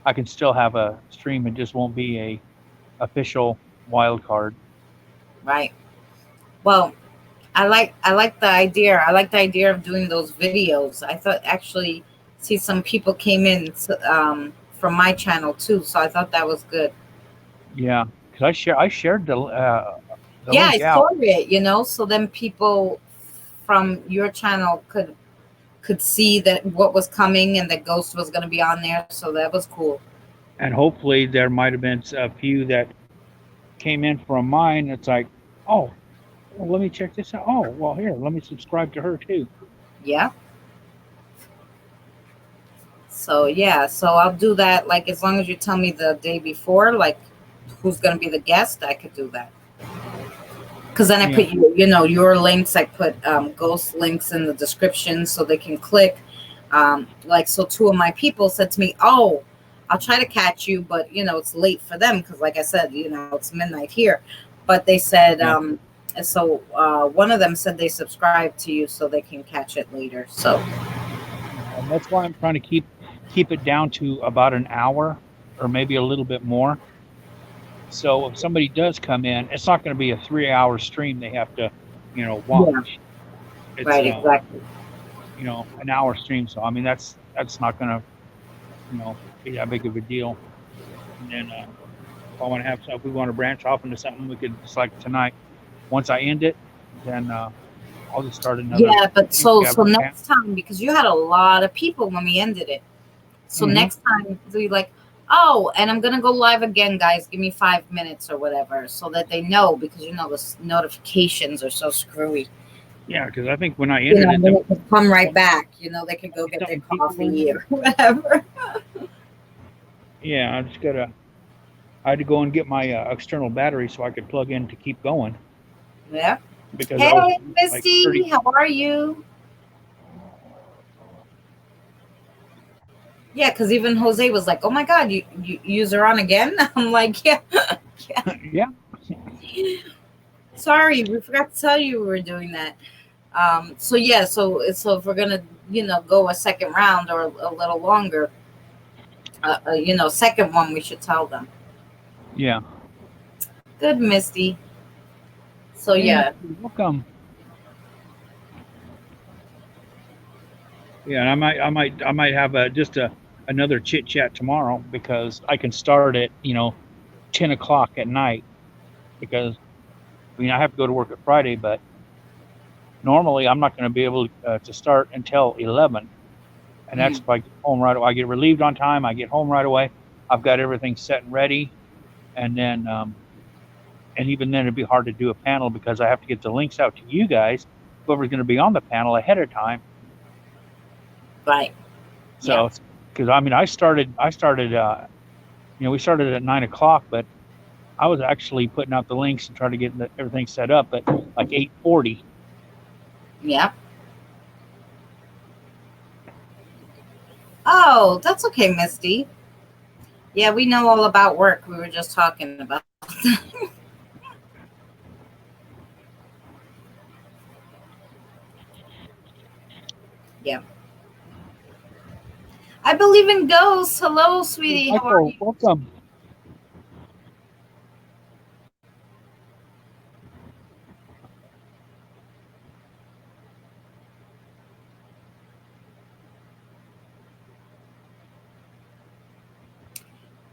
Speaker 1: I can still have a stream. It just won't be a official wild card.
Speaker 2: Right. Well, I like the idea. I like the idea of doing those videos. I thought actually see some people came in from my channel too, so I thought that was good.
Speaker 1: Yeah, because I shared the
Speaker 2: Yeah, I
Speaker 1: link
Speaker 2: saw
Speaker 1: out,
Speaker 2: it, so then people from your channel could see that what was coming and that Ghost was going to be on there, so that was cool.
Speaker 1: and hopefully there might have been a few that came in from mine. It's like, oh, well, let me check this out. Oh, well, here, let me subscribe to her too.
Speaker 2: Yeah. So yeah, so I'll do that. Like as long as you tell me the day before, like who's going to be the guest, I could do that. Because then I
Speaker 1: Yeah,
Speaker 2: put your links. I put Ghost links in the description so they can click. Like so, two of my people said to me, "Oh, I'll try to catch you, but it's late for them because, like I said, it's midnight here." But they said,
Speaker 1: yeah,
Speaker 2: so one of them said they subscribed to you so they can catch it later. So
Speaker 1: yeah. And that's why I'm trying to keep it down to about an hour or maybe a little bit more. So if somebody does come in, it's not going to be a 3 hour stream they have to,
Speaker 2: yeah,
Speaker 1: watch. It's
Speaker 2: right, exactly.
Speaker 1: an hour stream. So I mean that's not going to be that big of a deal. And then if we want to branch off into something, we could just like tonight. Once I end it, then I'll just start another.
Speaker 2: Yeah, but
Speaker 1: You
Speaker 2: so
Speaker 1: have
Speaker 2: so
Speaker 1: a pan-
Speaker 2: next time because you had a lot of people when we ended it. So
Speaker 1: Mhm.
Speaker 2: next time we like, oh, and I'm gonna go live again, guys. Give me 5 minutes or whatever, so that they know because the notifications are so screwy.
Speaker 1: Yeah, because I think when I ended it,
Speaker 2: Then
Speaker 1: there
Speaker 2: they can come right back. They can go
Speaker 1: were
Speaker 2: get their
Speaker 1: something people were in
Speaker 2: coffee
Speaker 1: there.
Speaker 2: or whatever.
Speaker 1: Yeah, I had to go and get my external battery so I could plug in to keep going
Speaker 2: Yeah.
Speaker 1: because I was
Speaker 2: Hey,
Speaker 1: like 30.
Speaker 2: Misty, how are you? Yeah, because even Jose was like, "Oh my God, you use her on again?" I'm like, "Yeah,
Speaker 1: Yeah,
Speaker 2: sorry, we forgot to tell you we were doing that." So yeah, so if we're gonna go a second round or a little longer, second one, we should tell them.
Speaker 1: yeah.
Speaker 2: Good, Misty. So
Speaker 1: Hey,
Speaker 2: yeah,
Speaker 1: Mr. Welcome. Yeah, and I might have just another chit chat tomorrow because I can start at 10 o'clock at night because I mean I have to go to work at Friday, but normally I'm not going to be able to start until 11, and that's
Speaker 2: mm,
Speaker 1: if I get home right away. I get relieved on time. I get home right away. I've got everything set and ready, and then and even then it'd be hard to do a panel because I have to get the links out to you guys, whoever's going to be on the panel ahead of time.
Speaker 2: right, yeah,
Speaker 1: So because I mean I started we started at 9 o'clock, but I was actually putting out the links and trying to get everything set up at like 8:40.
Speaker 2: yeah. Oh, that's okay, Misty. Yeah, we know all about work. We were just talking about. Yeah. I believe in ghosts. Hello,
Speaker 1: Hey,
Speaker 2: sweetie. How are
Speaker 1: Michael,
Speaker 2: you?
Speaker 1: welcome.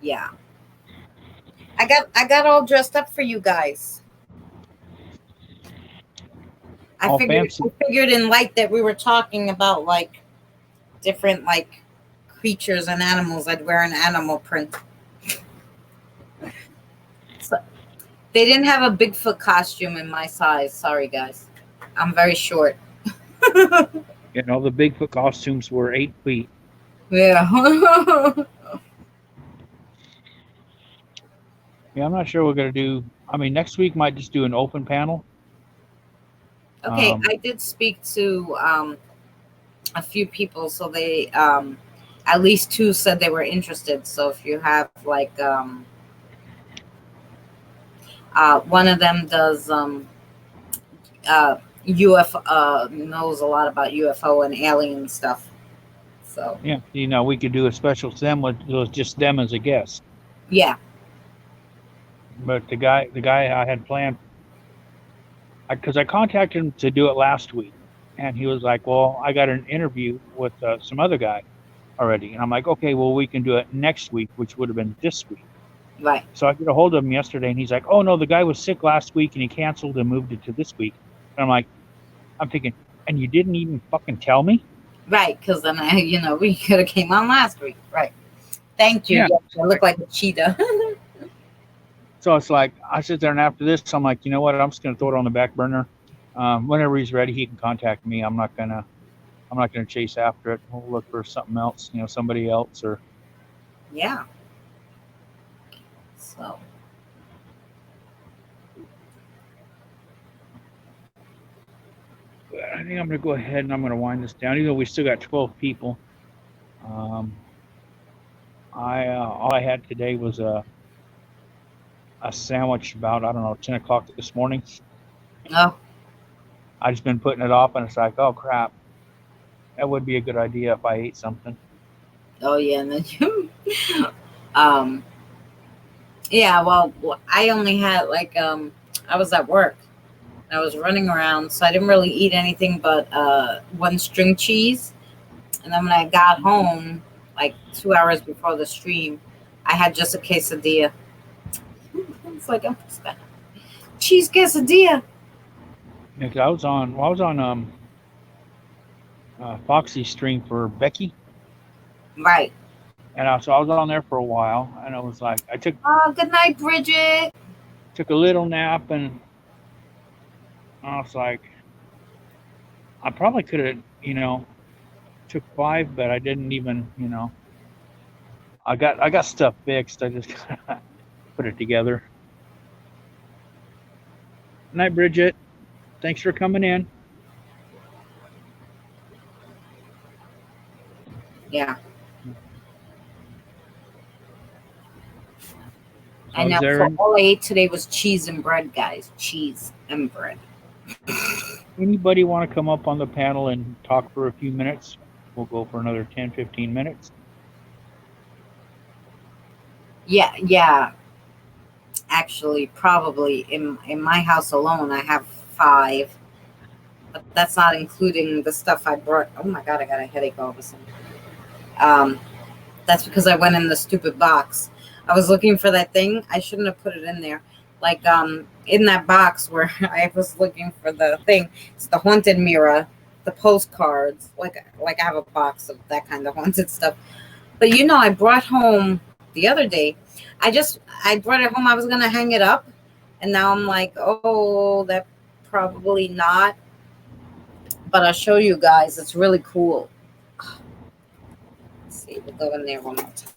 Speaker 2: Yeah. I got all dressed up for you guys. I
Speaker 1: All
Speaker 2: figured
Speaker 1: fancy.
Speaker 2: I figured in light that we were talking about like different like creatures and animals, I'd wear an animal print. So they didn't have a Bigfoot costume in my size. Sorry guys. I'm very short.
Speaker 1: The Bigfoot costumes were 8 feet.
Speaker 2: Yeah.
Speaker 1: Yeah, I'm not sure what we're gonna do. I mean, next week might just do an open panel.
Speaker 2: Okay,
Speaker 1: Um,
Speaker 2: I did speak to a few people, so they at least two said they were interested. So if you have like one of them does UFO knows a lot about UFO and alien stuff. So
Speaker 1: yeah, we could do a special them with just them as a guest.
Speaker 2: yeah,
Speaker 1: But the guy I had planned because I contacted him to do it last week, and he was like, "Well, I got an interview with some other guy already," and I'm like, "Okay, well, we can do it next week, which would have been this week."
Speaker 2: Right.
Speaker 1: So I get a hold of him yesterday, and he's like, "Oh no, the guy was sick last week, and he canceled and moved it to this week." And I'm thinking, and you didn't even fucking tell me?
Speaker 2: Right. Because then we could have came on last week. Right. Thank you.
Speaker 1: Yeah.
Speaker 2: Yes, I look like a cheetah.
Speaker 1: So it's like I sit there, and after this, I'm like, you know what? I'm just gonna throw it on the back burner. Whenever he's ready, he can contact me. I'm not gonna chase after it. We'll look for something else, somebody else, or
Speaker 2: Yeah. So.
Speaker 1: I think I'm gonna go ahead and I'm gonna wind this down. Even though we still got 12 people, all I had today was a sandwich about, I don't know, 10 o'clock this morning.
Speaker 2: Oh.
Speaker 1: I just been putting it off, and it's like, oh crap, that would be a good idea if I ate something.
Speaker 2: Oh yeah, and then you. Yeah. Well, I only had I was at work. I was running around, so I didn't really eat anything but one string cheese. And then when I got home, like 2 hours before the stream, I had just a quesadilla. It's like, I'm just gonna cheese quesadilla.
Speaker 1: Yeah, 'cause I was on Foxy's stream for Becky,
Speaker 2: Right.
Speaker 1: and so I was on there for a while, and I was like, I
Speaker 2: Oh, good night, Bridget.
Speaker 1: took a little nap, and I was like, I probably could have, took 5, but I didn't even, I got stuff fixed. I just put it together. Night, Bridget. Thanks for coming in.
Speaker 2: Yeah.
Speaker 1: So
Speaker 2: I know.
Speaker 1: is
Speaker 2: So all I ate today was cheese and bread, guys. Cheese and bread.
Speaker 1: anybody want to come up on the panel and talk for a few minutes? We'll go for another 10, 15 minutes.
Speaker 2: Yeah, yeah. Actually, probably in my house alone, I have 5. But that's not including the stuff I brought. Oh my god, I got a headache all of a sudden. That's because I went in the stupid box. I was looking for that thing. I shouldn't have put it in there. Like in that box where I was looking for the thing. It's the haunted mirror, the postcards. Like I have a box of that kind of haunted stuff. But I brought home the other day. I brought it home. I was gonna hang it up, and now I'm like, oh, that probably not. But I'll show you guys. It's really cool. Let's see. We'll go in there one more time.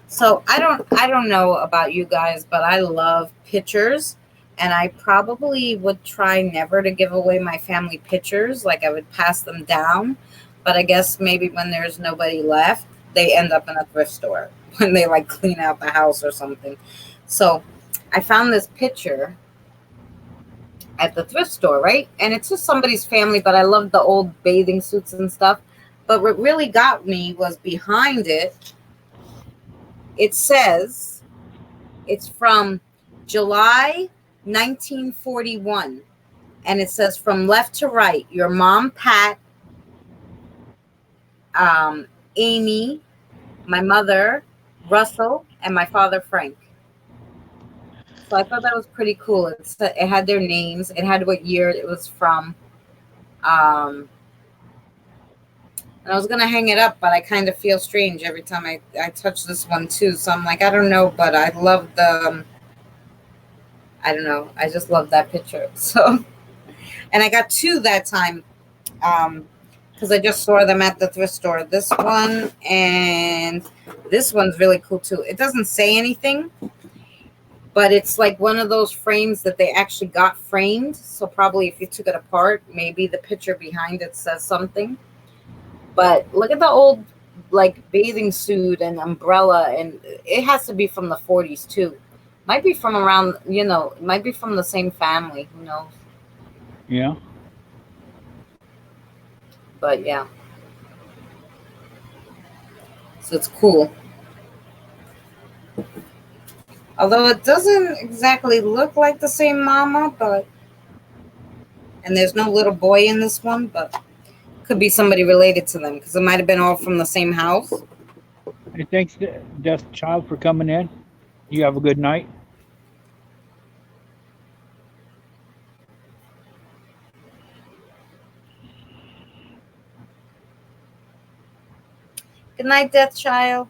Speaker 2: So I don't know about you guys, but I love pictures, and I probably would try never to give away my family pictures. Like I would pass them down, but I guess maybe when there's nobody left, they end up in a thrift store when they clean out the house or something. So I found this picture at the thrift store, right? And it's just somebody's family, but I love the old bathing suits and stuff. But what really got me was behind it. It says it's from July 1941. And it says, from left to right, your mom, Pat, Amy, my mother, Russell, and my father, Frank. So I thought that was pretty cool. It had their names. It had what year it was from. And I was going to hang it up, but I kind of feel strange every time I touch this one too. So I'm like, I don't know, but I love I don't know. I just love that picture. So, and I got 2 that time because I just saw them at the thrift store. This one and this one's really cool too. It doesn't say anything, but it's like one of those frames that they actually got framed. So probably if you took it apart, maybe the picture behind it says something. But look at the old bathing suit and umbrella, and it has to be from the 40s too. Might be from around, it might be from the same family. Who knows?
Speaker 1: Yeah.
Speaker 2: But yeah. So it's cool. Although it doesn't exactly look like the same mama, but and there's no little boy in this one, but could be somebody related to them because it might have been all from the same house.
Speaker 1: Hey, thanks, Death Child, for coming in. You have a good night.
Speaker 2: Good night, Death Child.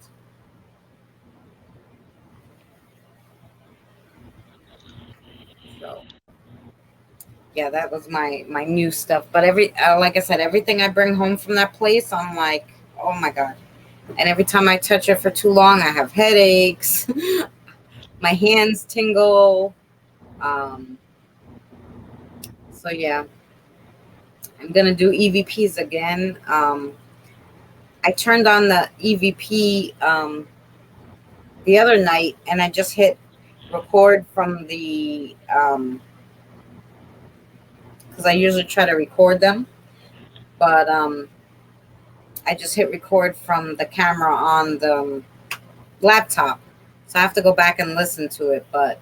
Speaker 2: So, yeah, that was my new stuff. But like I said, everything I bring home from that place, I'm like, oh my god. And every time I touch it for too long, I have headaches. My hands tingle. So yeah, I'm gonna do EVPs again. I turned on the EVP the other night, and I just hit record from the because I usually try to record them, but I just hit record from the camera on the laptop, so I have to go back and listen to it. But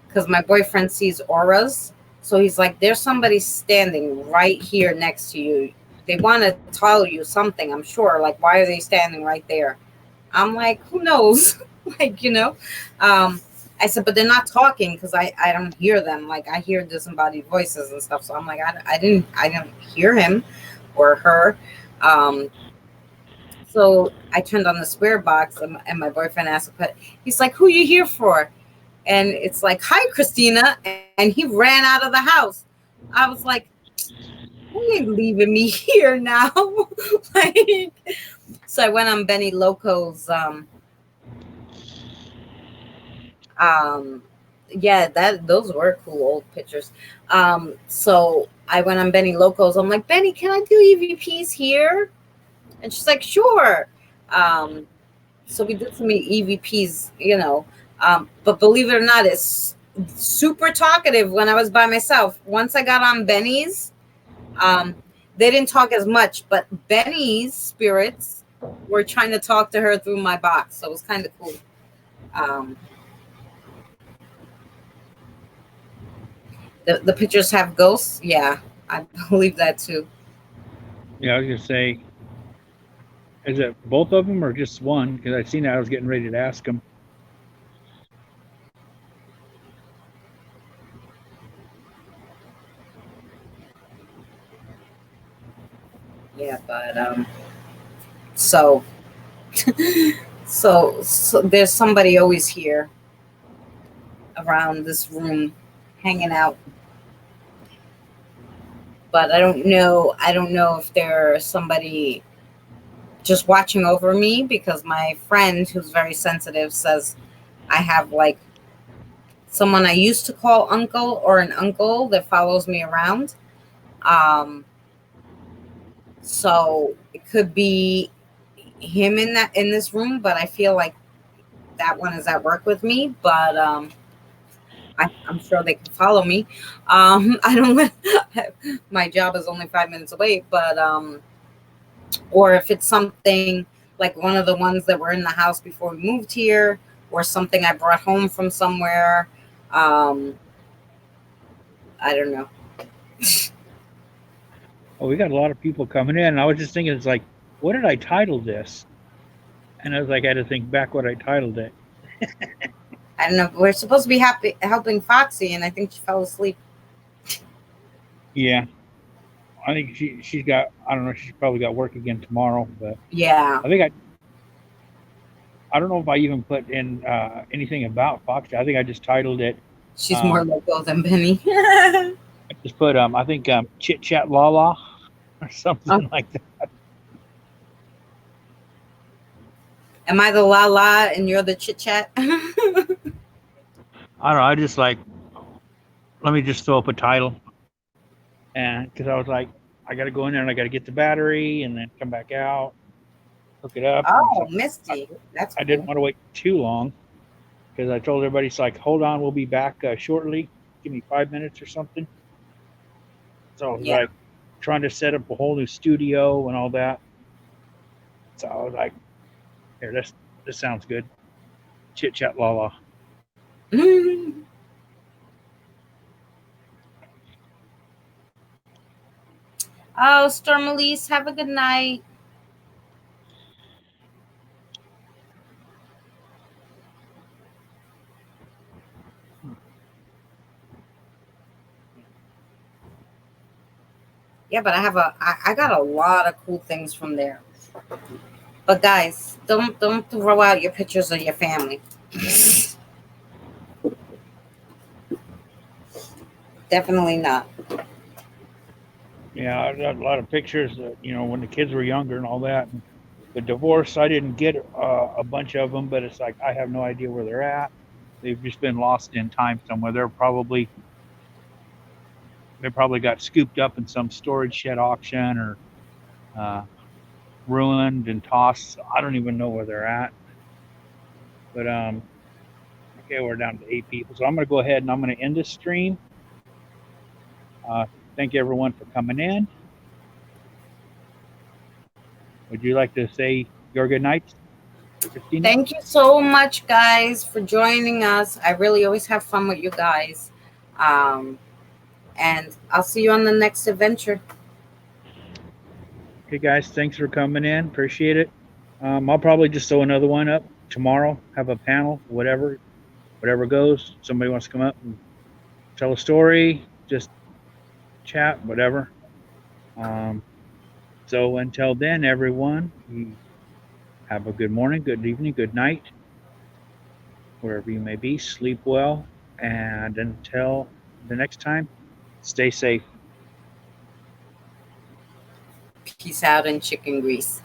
Speaker 2: because my boyfriend sees auras, so he's like, "There's somebody standing right here next to you. They want to tell you something, I'm sure. Like, why are they standing right there?" I'm like, "Who knows?" Like, I said, but they're not talking because I don't hear them. Like, I hear disembodied voices and stuff. So I'm like, I didn't hear him or her. So I turned on the spirit box, and my boyfriend asked, he's like, "Who you here for?" And it's like, "Hi, Christina," and he ran out of the house. I was like, "You ain't leaving me here now." Like, so I went on Benny Loco's yeah, those were cool old pictures. So I went on Benny Loco's. I'm like, "Benny, can I do EVPs here?" And she's like, "Sure." So we did some EVPs, but believe it or not, it's super talkative when I was by myself. Once I got on Benny's, they didn't talk as much, but Benny's spirits were trying to talk to her through my box. So it was kind of cool. The pictures have ghosts. Yeah, I believe that too.
Speaker 1: Yeah, I was gonna say, is it both of them or just one? Because I seen that, I was getting ready to ask him.
Speaker 2: Yeah, but so so there's somebody always here around this room hanging out. But I don't know if there's somebody just watching over me, because my friend who's very sensitive says I have like someone I used to call uncle, or an uncle that follows me around. So it could be him in this room, but I feel like that one is at work with me. But I'm sure they can follow me. I don't. My job is only 5 minutes away, but or if it's something like one of the ones that were in the house before we moved here, or something I brought home from somewhere. I don't know.
Speaker 1: Oh, we got a lot of people coming in. And I was just thinking, it's like, what did I title this? And I was like, I had to think back what I titled it.
Speaker 2: I don't know. We're supposed to be helping Foxy, and I think she fell asleep.
Speaker 1: Yeah, I think she's got, I don't know, she's probably got work again tomorrow. But
Speaker 2: Yeah.
Speaker 1: I think I don't know if I even put in anything about Foxy. I think I just titled it.
Speaker 2: She's more local than Benny.
Speaker 1: I just put I think Chitchat Lala or something like that.
Speaker 2: Am I the la la and you're the chit chat?
Speaker 1: I don't know. I just like, let me just throw up a title, and because I was like, I got to go in there and I got to get the battery and then come back out, hook it up.
Speaker 2: Oh, Misty, that's cool.
Speaker 1: I didn't want to wait too long because I told everybody, it's like, hold on, we'll be back shortly. Give me 5 minutes or something. So I was like trying to set up a whole new studio and all that. So I was like, here, this sounds good. Chit Chat Lala.
Speaker 2: Mm. Oh, Storm Elise, have a good night. Yeah, but I got a lot of cool things from there. But guys, don't throw out your pictures of your family. Definitely not.
Speaker 1: Yeah, I got a lot of pictures, when the kids were younger and all that. And the divorce, I didn't get a bunch of them, but it's like I have no idea where they're at. They've just been lost in time somewhere. They probably got scooped up in some storage shed auction or uh, ruined and tossed. I don't even know where they're at. But okay, we're down to 8 people, so I'm going to go ahead and I'm going to end this stream. Thank everyone for coming in. Would you like to say your good nights, Christina?
Speaker 2: Thank you so much, guys, for joining us. I really always have fun with you guys. And I'll see you on the next adventure.
Speaker 1: Okay, guys, thanks for coming in. Appreciate it. I'll probably just throw another one up tomorrow. Have a panel, whatever goes. Somebody wants to come up and tell a story, just chat, whatever. So until then, everyone, have a good morning, good evening, good night, wherever you may be. Sleep well, and until the next time, stay safe.
Speaker 2: Peace out and chicken grease.